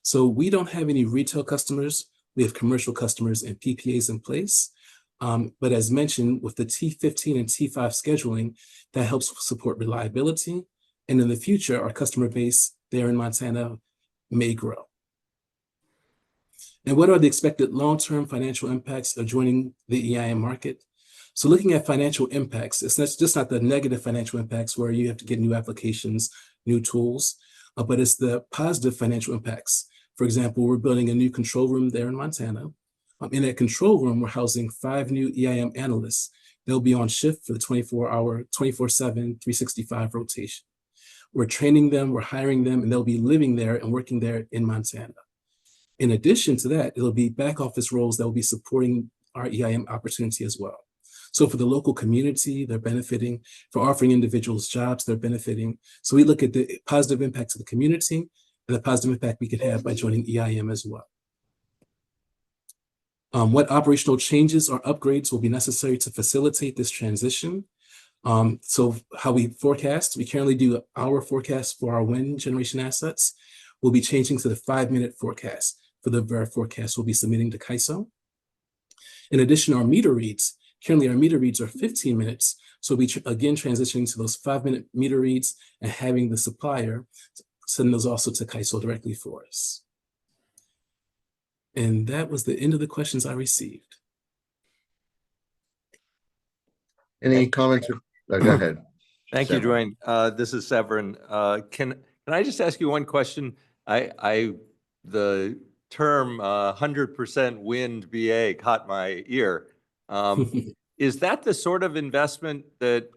So we don't have any retail customers. We have commercial customers and PPAs in place. But as mentioned, with the T15 and T5 scheduling, that helps support reliability. And in the future, our customer base there in Montana may grow. And what are the expected long-term financial impacts of joining the EIM market? So looking at financial impacts, it's just not the negative financial impacts where you have to get new applications, new tools, but it's the positive financial impacts. For example, we're building a new control room there in Montana. In that control room, we're housing 5 new EIM analysts. They'll be on shift for the 24-hour, 24/7, 365 rotation. We're training them, we're hiring them, and they'll be living there and working there in Montana. In addition to that, it'll be back office roles that will be supporting our EIM opportunity as well. So for the local community, they're benefiting. For offering individuals jobs, they're benefiting. So we look at the positive impact to the community and the positive impact we could have by joining EIM as well. What operational changes or upgrades will be necessary to facilitate this transition? So how we forecast, we currently do our forecast for our wind generation assets. We'll be changing to the 5-minute forecast. For the very forecast, we'll be submitting to CAISO. In addition, our meter reads, currently our meter reads are 15 minutes. So we'll be again transitioning to those 5-minute meter reads and having the supplier send those also to CAISO directly for us. And that was the end of the questions I received. Any comments? Oh, go ahead. Thank you, Severin. Dwayne. This is Severin. Can I just ask you one question? The term 100% wind BA caught my ear. Is that the sort of investment that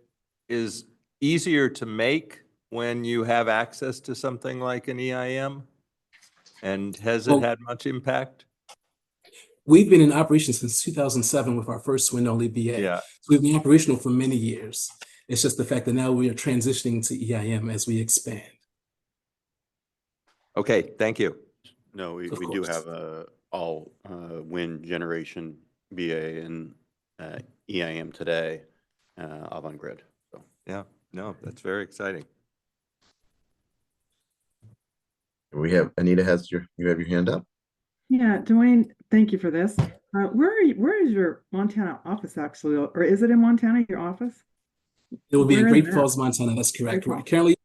is easier to make when you have access to something like an EIM? And has it had much impact? We've been in operation since 2007 with our first wind-only BA. Yeah. So we've been operational for many years. It's just the fact that now we are transitioning to EIM as we expand. Okay, thank you. No, we do have all wind generation BA and EIM today, Avangrid. So. Yeah, no, that's very exciting. We have, Anita you have your hand up? Yeah, Dwayne, thank you for this. Where is your Montana office actually, or is it in Montana, your office? It will be in Where is Great that? Falls, Montana. That's correct. Great We're Falls. currently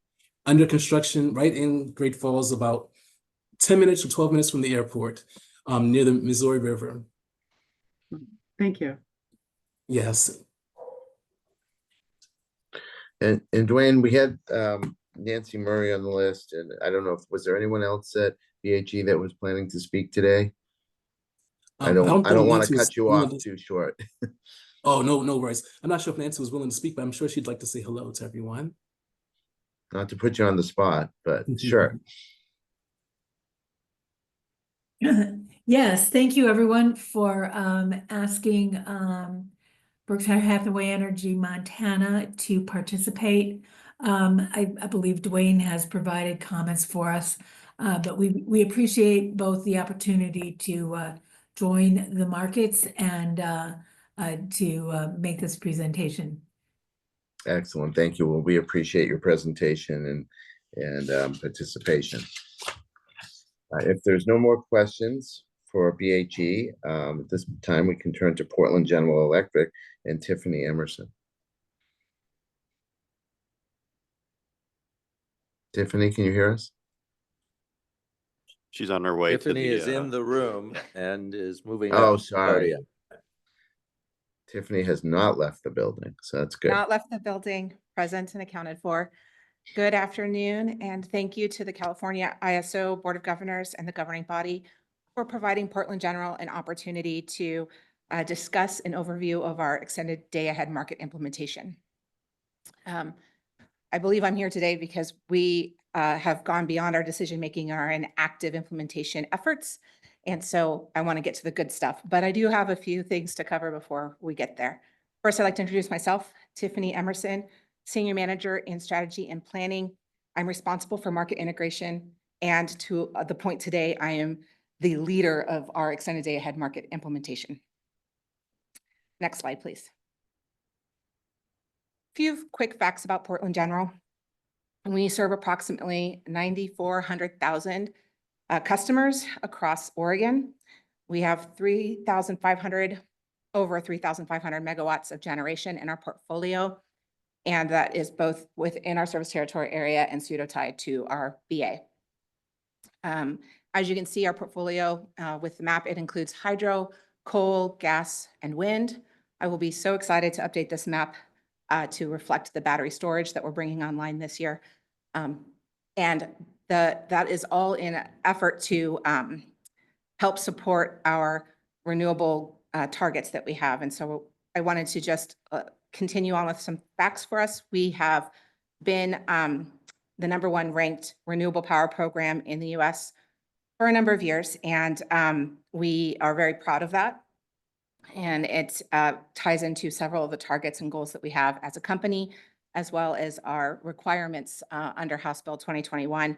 under construction right in Great Falls, about 10 minutes or 12 minutes from the airport, near the Missouri River. Thank you. Yes. And Dwayne, we had Nancy Murray on the list, and I don't know if was there anyone else at BHE that was planning to speak today? I don't think want to Nancy was cut you willing off to- too short. Oh, no worries. I'm not sure if Nancy was willing to speak, but I'm sure she'd like to say hello to everyone. Not to put you on the spot, but sure. Yes, thank you everyone for asking Berkshire Hathaway Energy Montana to participate. I believe Dwayne has provided comments for us, but we appreciate both the opportunity to join the markets and to make this presentation. Excellent. Thank you. Well, we appreciate your presentation and participation. If there's no more questions for BHE, at this time we can turn to Portland General Electric and Tiffany Emerson. Tiffany, can you hear us? She's on her way Tiffany to the, is in the room and is moving Oh, up to the sorry. podium. Tiffany has not left the building, so that's good. Not left the building, present and accounted for. Good afternoon, and thank you to the California ISO Board of Governors and the governing body for providing Portland General an opportunity to discuss an overview of our extended day-ahead market implementation. I believe I'm here today because we have gone beyond our decision-making and are in active implementation efforts. And so I want to get to the good stuff, but I do have a few things to cover before we get there. First, I'd like to introduce myself, Tiffany Emerson, Senior Manager in Strategy and Planning. I'm responsible for market integration, and to the point today, I am the leader of our extended day ahead market implementation. Next slide, please. A few quick facts about Portland General. We serve approximately 9,400,000 customers across Oregon. We have over 3,500 megawatts of generation in our portfolio, and that is both within our service territory area and pseudo-tied to our BA. As you can see, our portfolio with the map, it includes hydro, coal, gas, and wind. I will be so excited to update this map to reflect the battery storage that we're bringing online this year. And that is all in an effort to help support our renewable targets that we have. And so I wanted to just continue on with some facts for us. We have been the #1 ranked renewable power program in the US for a number of years, and we are very proud of that. And it ties into several of the targets and goals that we have as a company, as well as our requirements under House Bill 2021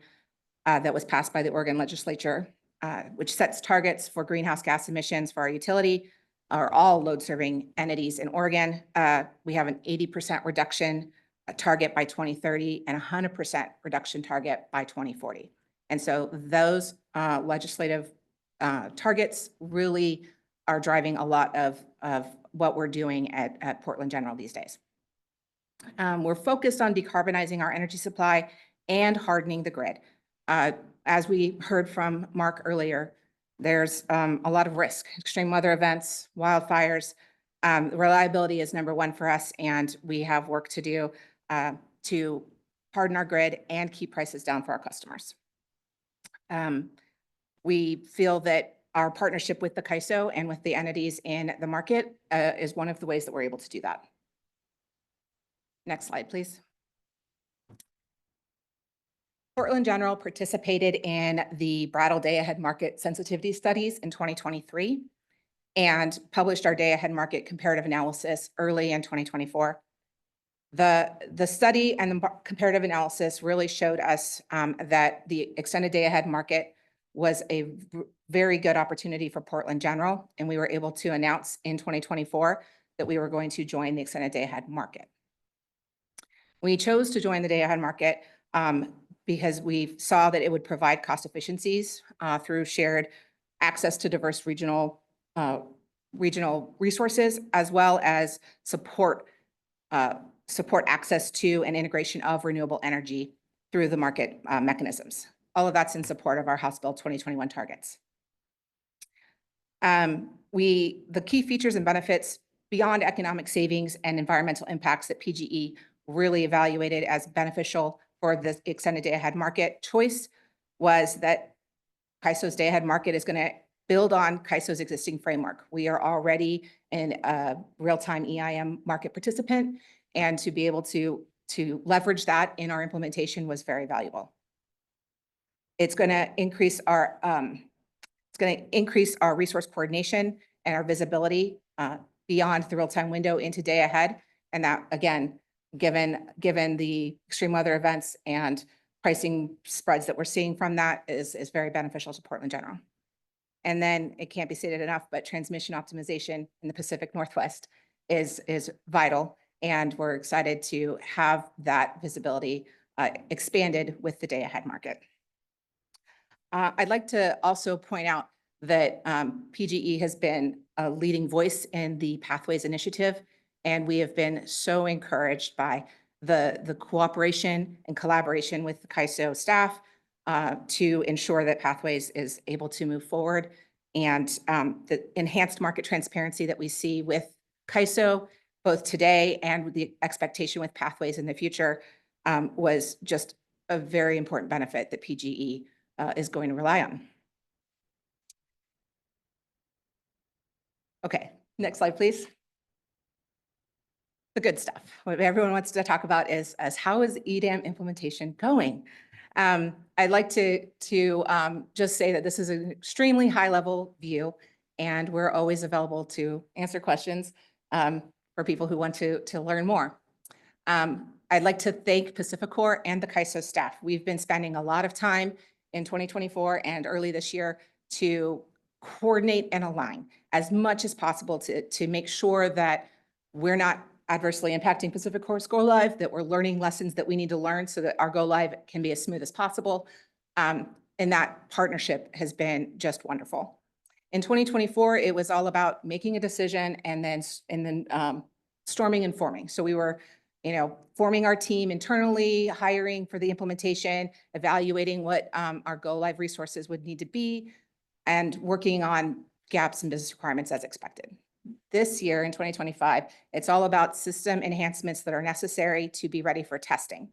that was passed by the Oregon legislature, which sets targets for greenhouse gas emissions for our utility or all load serving entities in Oregon. We have an 80% reduction target by 2030 and 100% reduction target by 2040. And so those legislative targets really are driving a lot of what we're doing at Portland General these days. We're focused on decarbonizing our energy supply and hardening the grid. As we heard from Mark earlier, there's a lot of risk, extreme weather events, wildfires. Reliability is #1 for us, and we have work to do to harden our grid and keep prices down for our customers. We feel that our partnership with the CAISO and with the entities in the market is one of the ways that we're able to do that. Next slide, please. Portland General participated in the Brattle Day Ahead Market Sensitivity Studies in 2023 and published our Day Ahead Market Comparative Analysis early in 2024. The study and the comparative analysis really showed us that the extended day ahead market was a very good opportunity for Portland General, and we were able to announce in 2024 that we were going to join the extended day-ahead market. We chose to join the day-ahead market because we saw that it would provide cost efficiencies through shared access to diverse regional resources, as well as support access to and integration of renewable energy through the market mechanisms. All of that's in support of our House Bill 2021 targets. The key features and benefits beyond economic savings and environmental impacts that PGE really evaluated as beneficial for the extended day-ahead market choice was that CAISO's day-ahead market is going to build on CAISO's existing framework. We are already in a real-time EIM market participant, and to be able to leverage that in our implementation was very valuable. It's going to increase our resource coordination and our visibility beyond the real-time window into day ahead. And that, again, given the extreme weather events and pricing spreads that we're seeing from that is very beneficial to Portland General. And then it can't be stated enough, but transmission optimization in the Pacific Northwest is vital. And we're excited to have that visibility expanded with the day ahead market. I'd like to also point out that PGE has been a leading voice in the Pathways Initiative, and we have been so encouraged by the cooperation and collaboration with the CAISO staff to ensure that Pathways is able to move forward. And the enhanced market transparency that we see with CAISO, both today and with the expectation with Pathways in the future, was just a very important benefit that PGE is going to rely on. Okay, next slide, please. The good stuff. What everyone wants to talk about is how is EDAM implementation going? I'd like to just say that this is an extremely high-level view, and we're always available to answer questions for people who want to learn more. I'd like to thank PacifiCorp and the CAISO staff. We've been spending a lot of time in 2024 and early this year to coordinate and align as much as possible to make sure that we're not adversely impacting PacifiCorp's go live, that we're learning lessons that we need to learn so that our go live can be as smooth as possible. And that partnership has been just wonderful. In 2024, it was all about making a decision and then storming and forming. So we were, forming our team internally, hiring for the implementation, evaluating what our go live resources would need to be, and working on gaps and business requirements as expected. This year in 2025, it's all about system enhancements that are necessary to be ready for testing.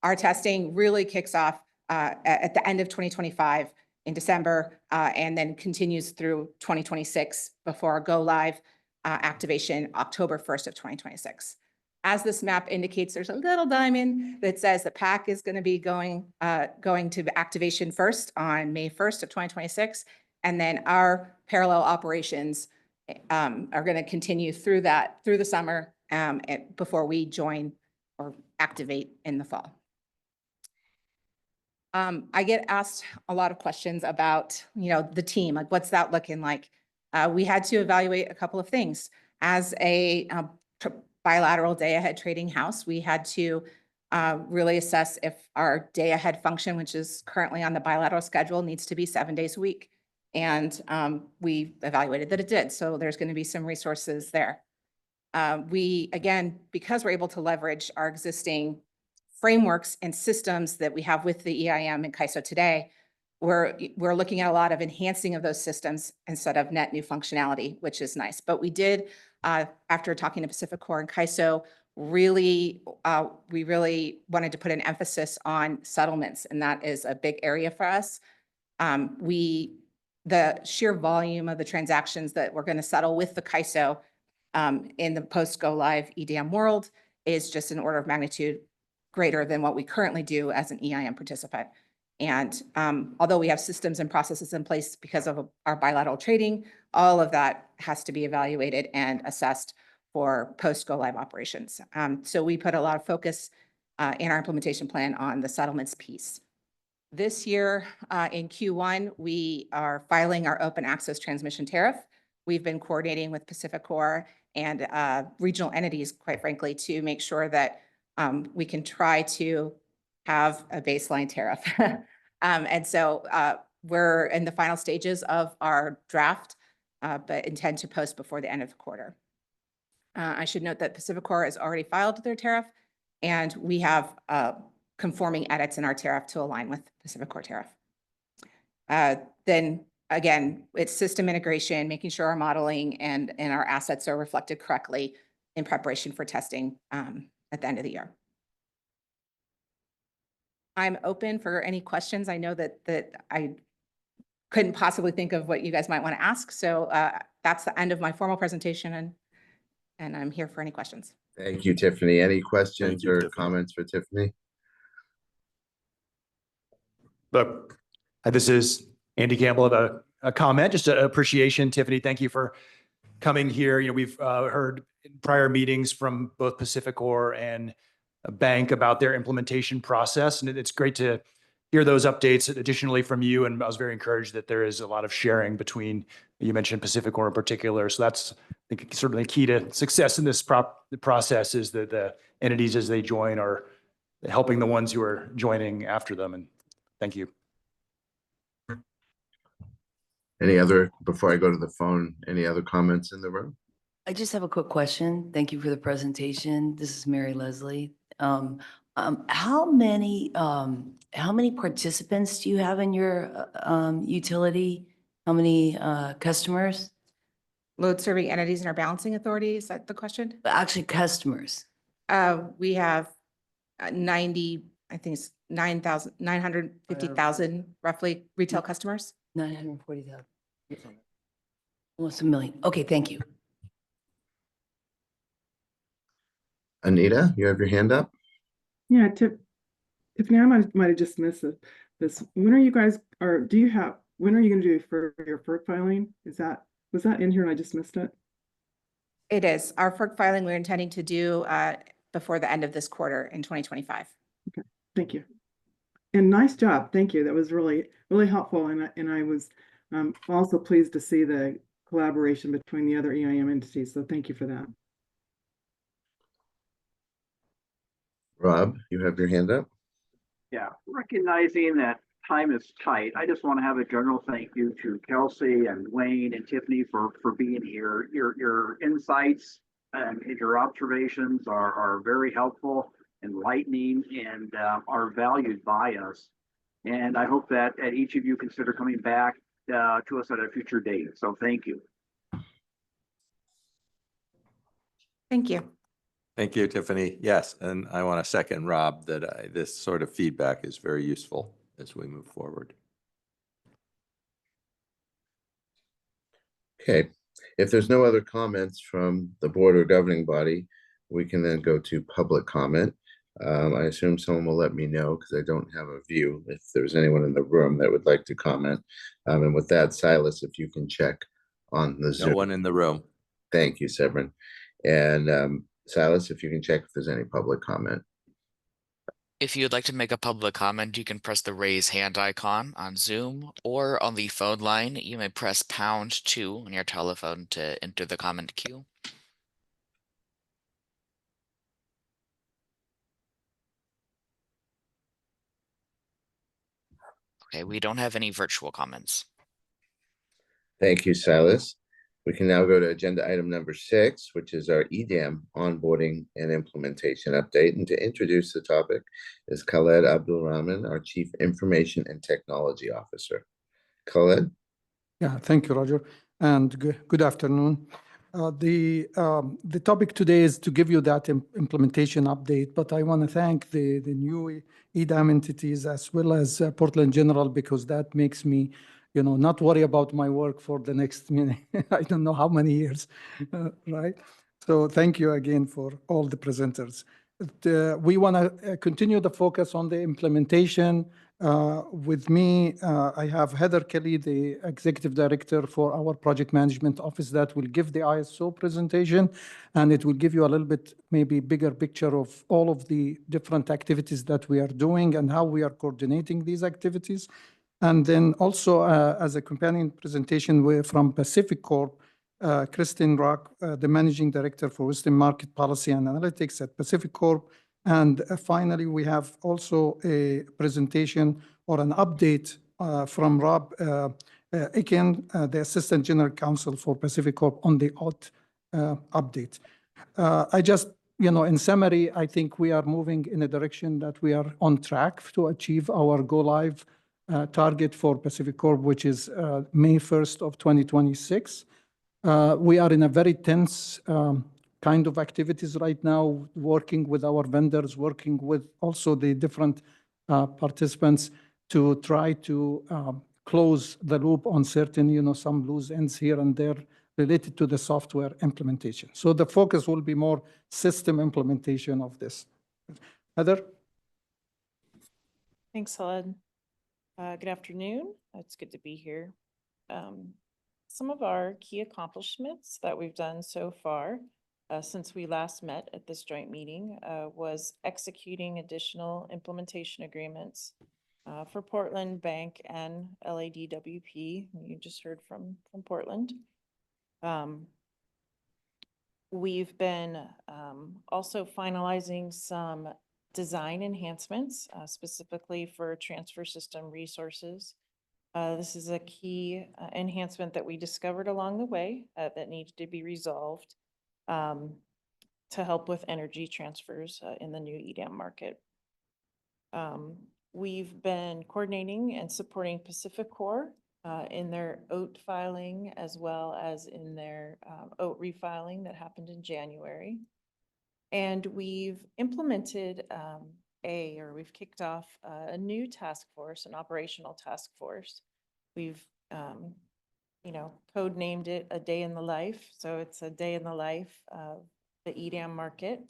Our testing really kicks off at the end of 2025 in December and then continues through 2026 before our go live activation October 1st of 2026. As this map indicates, there's a little diamond that says the PAC is going to be going to activation first on May 1st of 2026. And then our parallel operations are going to continue through the summer before we join or activate in the fall. I get asked a lot of questions about, the team, like what's that looking like? We had to evaluate a couple of things. As a bilateral day-ahead trading house, we had to really assess if our day-ahead function, which is currently on the bilateral schedule, needs to be 7 days a week. And we evaluated that it did. So there's going to be some resources there. Again, because we're able to leverage our existing frameworks and systems that we have with the EIM and CAISO today, we're looking at a lot of enhancing of those systems instead of net new functionality, which is nice. But we did, after talking to PacifiCorp and CAISO, we really wanted to put an emphasis on settlements, and that is a big area for us. The sheer volume of the transactions that we're going to settle with the CAISO in the post-go-live EDAM world is just an order of magnitude greater than what we currently do as an EIM participant. And although we have systems and processes in place because of our bilateral trading, all of that has to be evaluated and assessed for post-go-live operations. So we put a lot of focus in our implementation plan on the settlements piece. This year in Q1, we are filing our open access transmission tariff. We've been coordinating with PacifiCorp and regional entities, quite frankly, to make sure that we can try to have a baseline tariff. And so we're in the final stages of our draft, but intend to post before the end of the quarter. I should note that PacifiCorp has already filed their tariff, and we have conforming edits in our tariff to align with PacifiCorp tariff. Then again, it's system integration, making sure our modeling and our assets are reflected correctly in preparation for testing at the end of the year. I'm open for any questions. I know that I couldn't possibly think of what you guys might want to ask. So that's the end of my formal presentation, and I'm here for any questions. Thank you, Tiffany. Any questions you, or Tiffany. comments for Tiffany? But this is Andy Campbell of a comment, just an appreciation. Tiffany, thank you for coming here. You know, we've heard in prior meetings from both PacifiCorp and a bank about their implementation process, and it's great to hear those updates additionally from you. And I was very encouraged that there is a lot of sharing between, you mentioned PacifiCorp in particular. So that's, I think, certainly key to success in this process is that the entities as they join are helping the ones who are joining after them. And thank you. Any other, before I go to the phone, any other comments in the room? I just have a quick question. Thank you for the presentation. This is Mary Leslie. How many participants do you have in your utility? How many customers? Load serving entities and our balancing authority, is that the question? Actually, customers. We have 90, I think it's 950,000 roughly retail customers. 940,000. Almost 1 million. Okay, thank you. Anita, you have your hand up? Yeah, Tiffany, I might have just missed this. When are you guys, or do you have, when are you going to do for your FERC filing? Was that in here and I just missed it? It is. Our FERC filing we're intending to do before the end of this quarter in 2025. Okay, thank you. And nice job. Thank you. That was really, really helpful. And I was also pleased to see the collaboration between the other EIM entities. So thank you for that. Rob, you have your hand up? Yeah, recognizing that time is tight, I just want to have a general thank you to Kelsey and Wayne and Tiffany for being here. Your insights and your observations are very helpful, enlightening, and are valued by us. And I hope that each of you consider coming back to us at a future date. So thank you. Thank you. Thank you, Tiffany. Yes, and I want to second Rob that this sort of feedback is very useful as we move forward. Okay, if there's no other comments from the board or governing body, we can then go to public comment. I assume someone will let me know because I don't have a view if there's anyone in the room that would like to comment. And with that, Silas, if you can check on the Zoom. No one in the room. Thank you, Severin. And Silas, if you can check if there's any public comment. If you'd like to make a public comment, you can press the raise hand icon on Zoom, or on the phone line, you may press #2 on your telephone to enter the comment queue. Okay, we don't have any virtual comments. Thank you, Silas. We can now go to agenda item number 6, which is our EDAM onboarding and implementation update. And to introduce the topic is Khaled Abdulrahman, our Chief Information and Technology Officer. Khaled? Yeah, thank you, Roger, and good afternoon. The topic today is to give you that implementation update, but I want to thank the new EDAM entities as well as Portland General, because that makes me not worry about my work for the next minute. I don't know how many years, right? So thank you again for all the presenters. We want to continue the focus on the implementation. With me, I have Heather Kelly, the Executive Director for our Project Management Office, that will give the ISO presentation, and it will give you a little bit maybe bigger picture of all of the different activities that we are doing and how we are coordinating these activities. And then also as a companion presentation from PacifiCorp, Kristen Rock, the Managing Director for Western Market Policy and Analytics at Pacific Corp. And finally, we have also a presentation or an update from Rob Aiken, the Assistant General Counsel for Pacific Corp on the OT update. In summary, I think we are moving in a direction that we are on track to achieve our go live target for Pacific Corp, which is May 1st of 2026. We are in a very tense kind of activities right now, working with our vendors, working with also the different participants to try to close the loop on certain, some loose ends here and there related to the software implementation. So the focus will be more system implementation of this. Heather? Thanks, Khaled. Good afternoon. It's good to be here. Some of our key accomplishments that we've done so far since we last met at this joint meeting was executing additional implementation agreements for Portland Bank and LADWP. You just heard from Portland. We've been also finalizing some design enhancements, specifically for transfer system resources. This is a key enhancement that we discovered along the way that needed to be resolved to help with energy transfers in the new EDAM market. We've been coordinating and supporting Pacific Corp in their OAT filing as well as in their OAT refiling that happened in January. And we've implemented we've kicked off a new task force, an operational task force. We've, code named it a day in the life. So it's a day in the life of the EDAM market.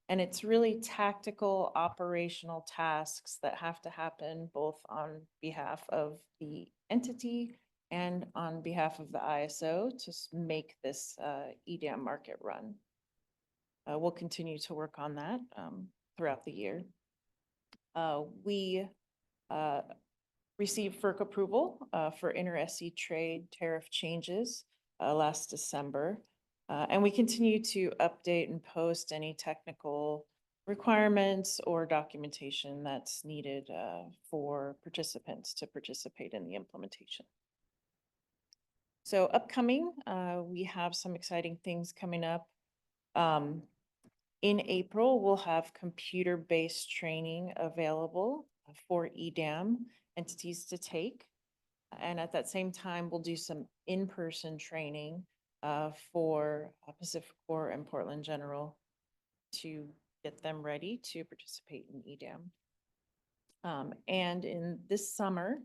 And it's really tactical operational tasks that have to happen both on behalf of the entity and on behalf of the ISO to make this EDAM market run. We'll continue to work on that throughout the year. We received FERC approval for inter-SC trade tariff changes last December. And we continue to update and post any technical requirements or documentation that's needed for participants to participate in the implementation. So upcoming, we have some exciting things coming up. In April, we'll have computer-based training available for EDAM entities to take. And at that same time, we'll do some in-person training for Pacific Corp and Portland General to get them ready to participate in EDAM. And in this summer,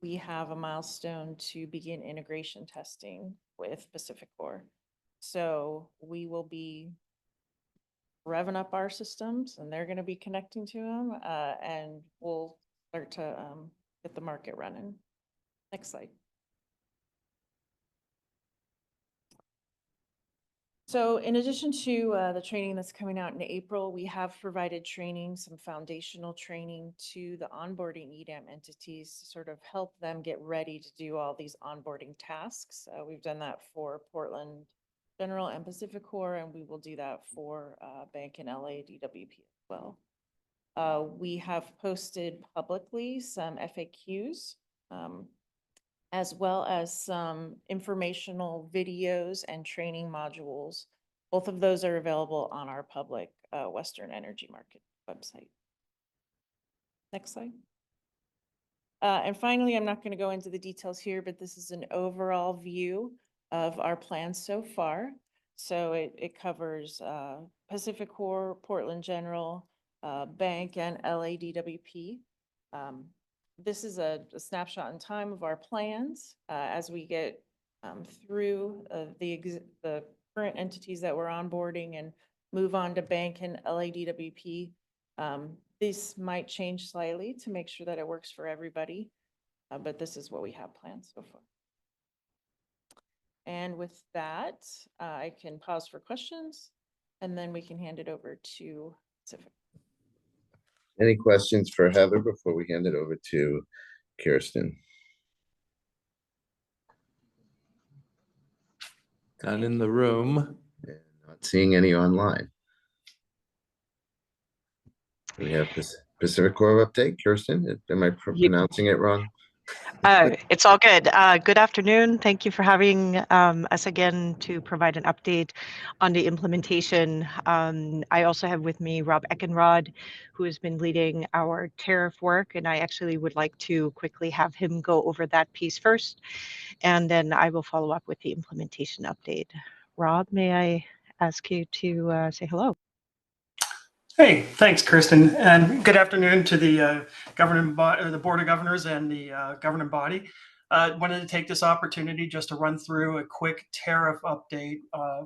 we have a milestone to begin integration testing with Pacific Corp. So we will be revving up our systems and they're going to be connecting to them and we'll start to get the market running. Next slide. So in addition to the training that's coming out in April, we have provided training, some foundational training to the onboarding EDAM entities to sort of help them get ready to do all these onboarding tasks. We've done that for Portland General and Pacific Corp, and we will do that for Bank and LADWP as well. We have posted publicly some FAQs, as well as some informational videos and training modules. Both of those are available on our public Western Energy Market website. Next slide. And finally, I'm not going to go into the details here, but this is an overall view of our plans so far. So it covers Pacific Corp, Portland General, Bank, and LADWP. This is a snapshot in time of our plans as we get through the current entities that we're onboarding and move on to Bank and LADWP. This might change slightly to make sure that it works for everybody, but this is what we have planned so far. And with that, I can pause for questions and then we can hand it over to Pacific. Any questions for Heather before we hand it over to Kirsten? None in the room. And not seeing any online. We have this Pacific Core update. Kirsten, am I pronouncing it wrong? It's all good. Good afternoon. Thank you for having us again to provide an update on the implementation. I also have with me Rob Eckenrod, who has been leading our tariff work, and I actually would like to quickly have him go over that piece first, and then I will follow up with the implementation update. Rob, may I ask you to say hello? Hey, thanks, Kristen, and good afternoon to the the Board of Governors and the governing body. Wanted to take this opportunity just to run through a quick tariff update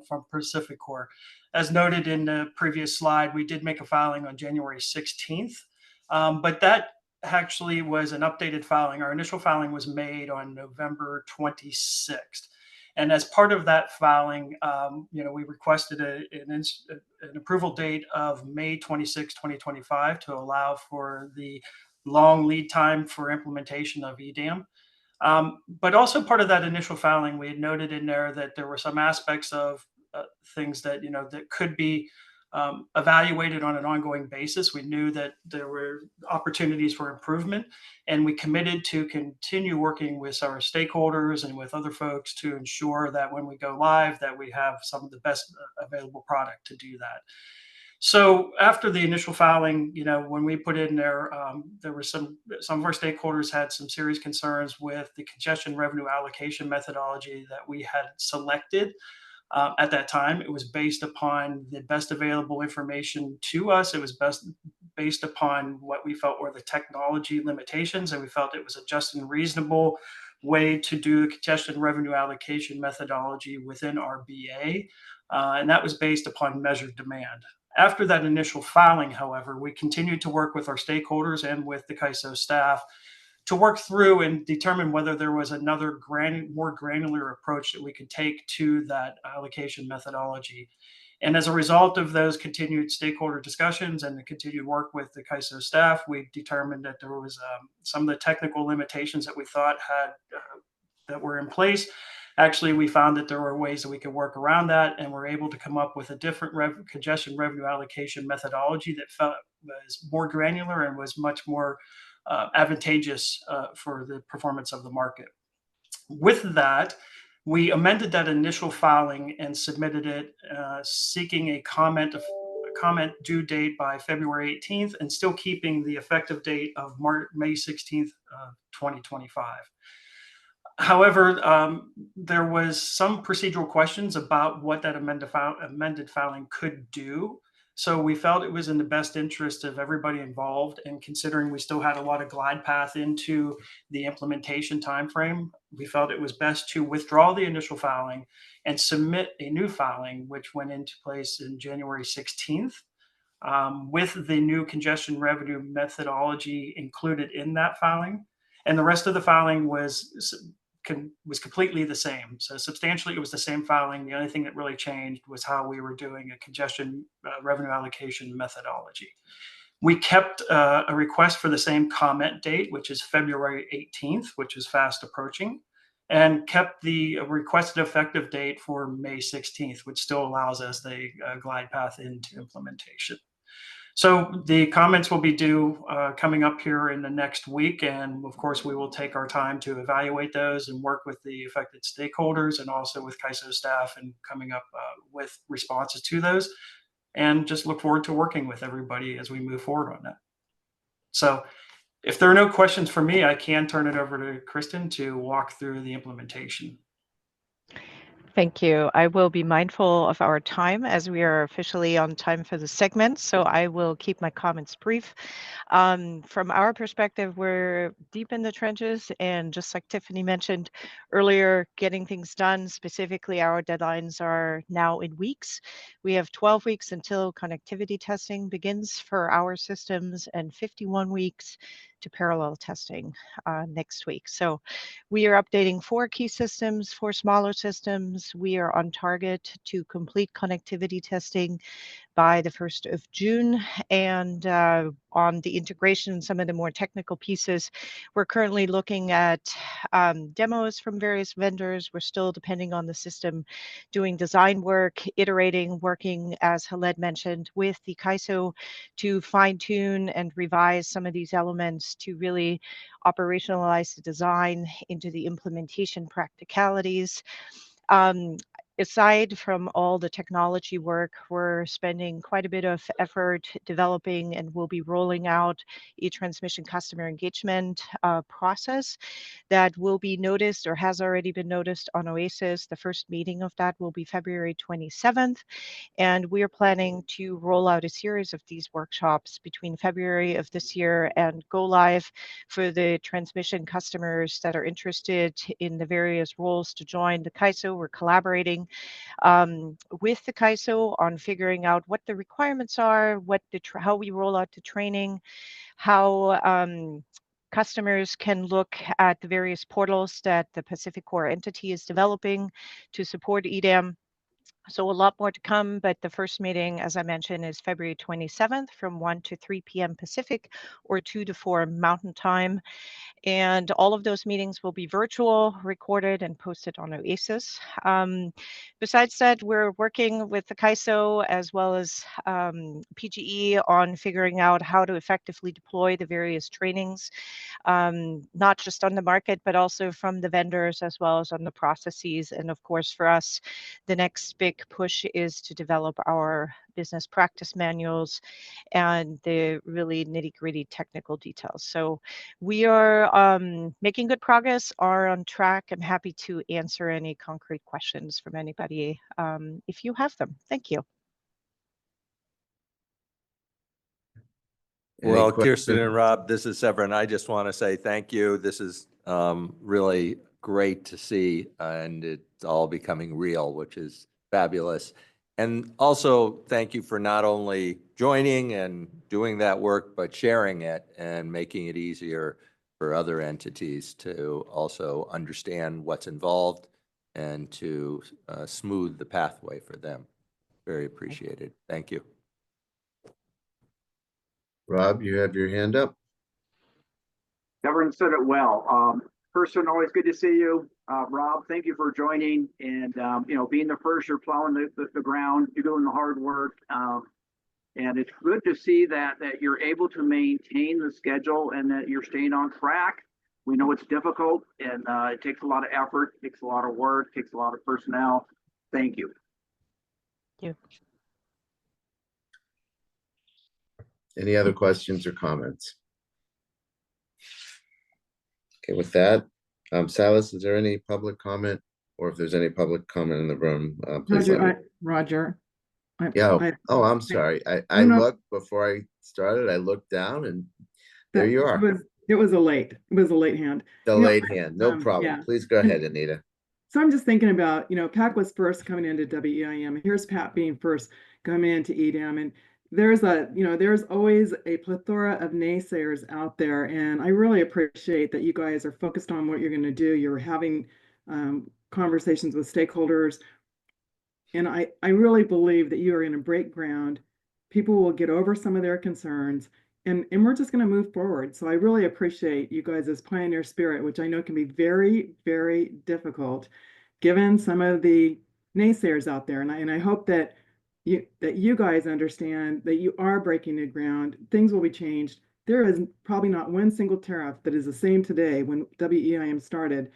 from Pacific Core. As noted in the previous slide, we did make a filing on January 16th, but that actually was an updated filing. Our initial filing was made on November 26th. And as part of that filing, we requested an approval date of May 26, 2025 to allow for the long lead time for implementation of EDAM. But also part of that initial filing, we had noted in there that there were some aspects of things that, that could be evaluated on an ongoing basis. We knew that there were opportunities for improvement, and we committed to continue working with our stakeholders and with other folks to ensure that when we go live, that we have some of the best available product to do that. So after the initial filing, when we put in there, there were some of our stakeholders had some serious concerns with the congestion revenue allocation methodology that we had selected. At that time, it was based upon the best available information to us. It was based upon what we felt were the technology limitations, and we felt it was a just and reasonable way to do the congestion revenue allocation methodology within our BA, and that was based upon measured demand. After that initial filing, however, we continued to work with our stakeholders and with the CAISO staff to work through and determine whether there was another more granular approach that we could take to that allocation methodology. And as a result of those continued stakeholder discussions and the continued work with the CAISO staff, we determined that there was some of the technical limitations that we thought that were in place. Actually, we found that there were ways that we could work around that, and we're able to come up with a different congestion revenue allocation methodology that was more granular and was much more advantageous for the performance of the market. With that, we amended that initial filing and submitted it seeking a comment due date by February 18th and still keeping the effective date of May 16th, 2025. However, there was some procedural questions about what that amended filing could do. So we felt it was in the best interest of everybody involved, and considering we still had a lot of glide path into the implementation timeframe, we felt it was best to withdraw the initial filing and submit a new filing, which went into place in January 16th, with the new congestion revenue methodology included in that filing. And the rest of the filing was completely the same. So substantially, it was the same filing. The only thing that really changed was how we were doing a congestion revenue allocation methodology. We kept a request for the same comment date, which is February 18th, which is fast approaching, and kept the requested effective date for May 16th, which still allows us the glide path into implementation. So the comments will be due coming up here in the next week. And of course, we will take our time to evaluate those and work with the affected stakeholders and also with CAISO staff and coming up with responses to those. And just look forward to working with everybody as we move forward on that. So if there are no questions for me, I can turn it over to Kristen to walk through the implementation. Thank you. I will be mindful of our time as we are officially on time for the segment, so I will keep my comments brief. From our perspective, we're deep in the trenches, and just like Tiffany mentioned earlier, getting things done, specifically our deadlines are now in weeks. We have 12 weeks until connectivity testing begins for our systems and 51 weeks to parallel testing next week. So we are updating 4 key systems, 4 smaller systems. We are on target to complete connectivity testing by the 1st of June. And on the integration, some of the more technical pieces. We're currently looking at demos from various vendors. We're still, depending on the system, doing design work, iterating, working, as Khaled mentioned, with the CAISO to fine tune and revise some of these elements to really operationalize the design into the implementation practicalities. Aside from all the technology work, we're spending quite a bit of effort developing and will be rolling out a transmission customer engagement process that will be noticed or has already been noticed on OASIS. The first meeting of that will be February 27th. And we are planning to roll out a series of these workshops between February of this year and go live for the transmission customers that are interested in the various roles to join the CAISO. We're collaborating with the CAISO on figuring out what the requirements are, how we roll out the training, how customers can look at the various portals that the Pacific Core entity is developing to support EDAM. So a lot more to come, but the first meeting, as I mentioned, is February 27th from 1 to 3 p.m. Pacific or 2 to 4 Mountain Time. And all of those meetings will be virtual, recorded, and posted on OASIS. Besides that, we're working with the CAISO as well as PGE on figuring out how to effectively deploy the various trainings, not just on the market, but also from the vendors as well as on the processes. And of course, for us, the next big push is to develop our business practice manuals and the really nitty-gritty technical details. So we are making good progress, are on track. I'm happy to answer any concrete questions from anybody if you have them. Thank you. Well, Kirsten and Rob, this is Severin. I just want to say thank you. This is really great to see, and it's all becoming real, which is fabulous. And also, thank you for not only joining and doing that work, but sharing it and making it easier for other entities to also understand what's involved and to smooth the pathway for them. Very appreciated. Thank you. Rob, you have your hand up. Everyone said it well. Kirsten, always good to see you. Rob, thank you for joining and, being the first, you're plowing the ground, you're doing the hard work. And it's good to see that you're able to maintain the schedule and that you're staying on track. We know it's difficult and it takes a lot of effort, takes a lot of work, takes a lot of personnel. Thank you. Thank you. Any other questions or comments? Okay, with that, Silas, is there any public comment? Or if there's any public comment in the room, please let me. Roger. I'm sorry. I looked before I started. I looked down and there you are. It was a late hand. Delayed hand. No problem. Yeah. Please go ahead, Anita. So I'm just thinking about, Pat was first coming into WEIM. Here's Pat being first coming into EDAM. And there's always a plethora of naysayers out there. And I really appreciate that you guys are focused on what you're going to do. You're having conversations with stakeholders. And I really believe that you are going to break ground. People will get over some of their concerns. And we're just going to move forward. So I really appreciate you guys' pioneer spirit, which I know can be very, very difficult given some of the naysayers out there. And I hope that you guys understand that you are breaking new ground. Things will be changed. There is probably not one single tariff that is the same today when WEIM started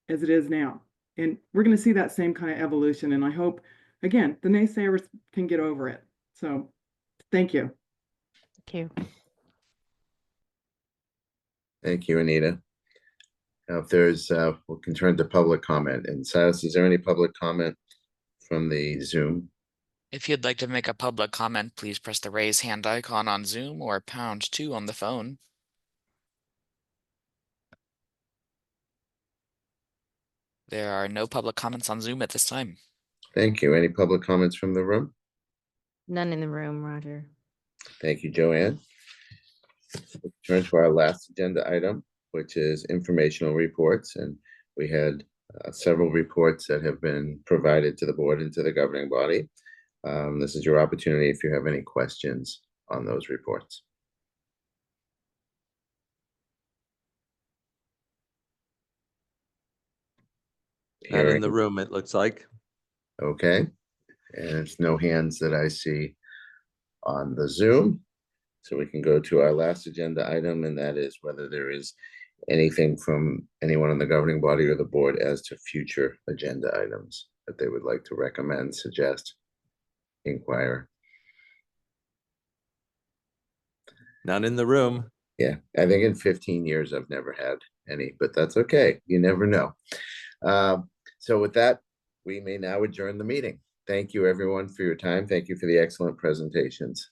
as it is now. And we're going to see that same kind of evolution. And I hope, again, the naysayers can get over it. So thank you. Thank you. Thank you, Anita. Now, if there's, we can turn to public comment. And Silas, is there any public comment from the Zoom? If you'd like to make a public comment, please press the raise hand icon on Zoom or #2 on the phone. There are no public comments on Zoom at this time. Thank you. Any public comments from the room? None in the room, Roger. Thank you, Joanne. We'll turn to our last agenda item, which is informational reports. And we had several reports that have been provided to the board and to the governing body. This is your opportunity if you have any questions on those reports. Not in Hearing, the room, it looks like. okay, and there's no hands that I see on the Zoom. So we can go to our last agenda item, and that is whether there is anything from anyone on the governing body or the board as to future agenda items that they would like to recommend, suggest, inquire. None in the room. Yeah, I think in 15 years I've never had any, but that's okay. You never know. So with that, we may now adjourn the meeting. Thank you, everyone, for your time. Thank you for the excellent presentations.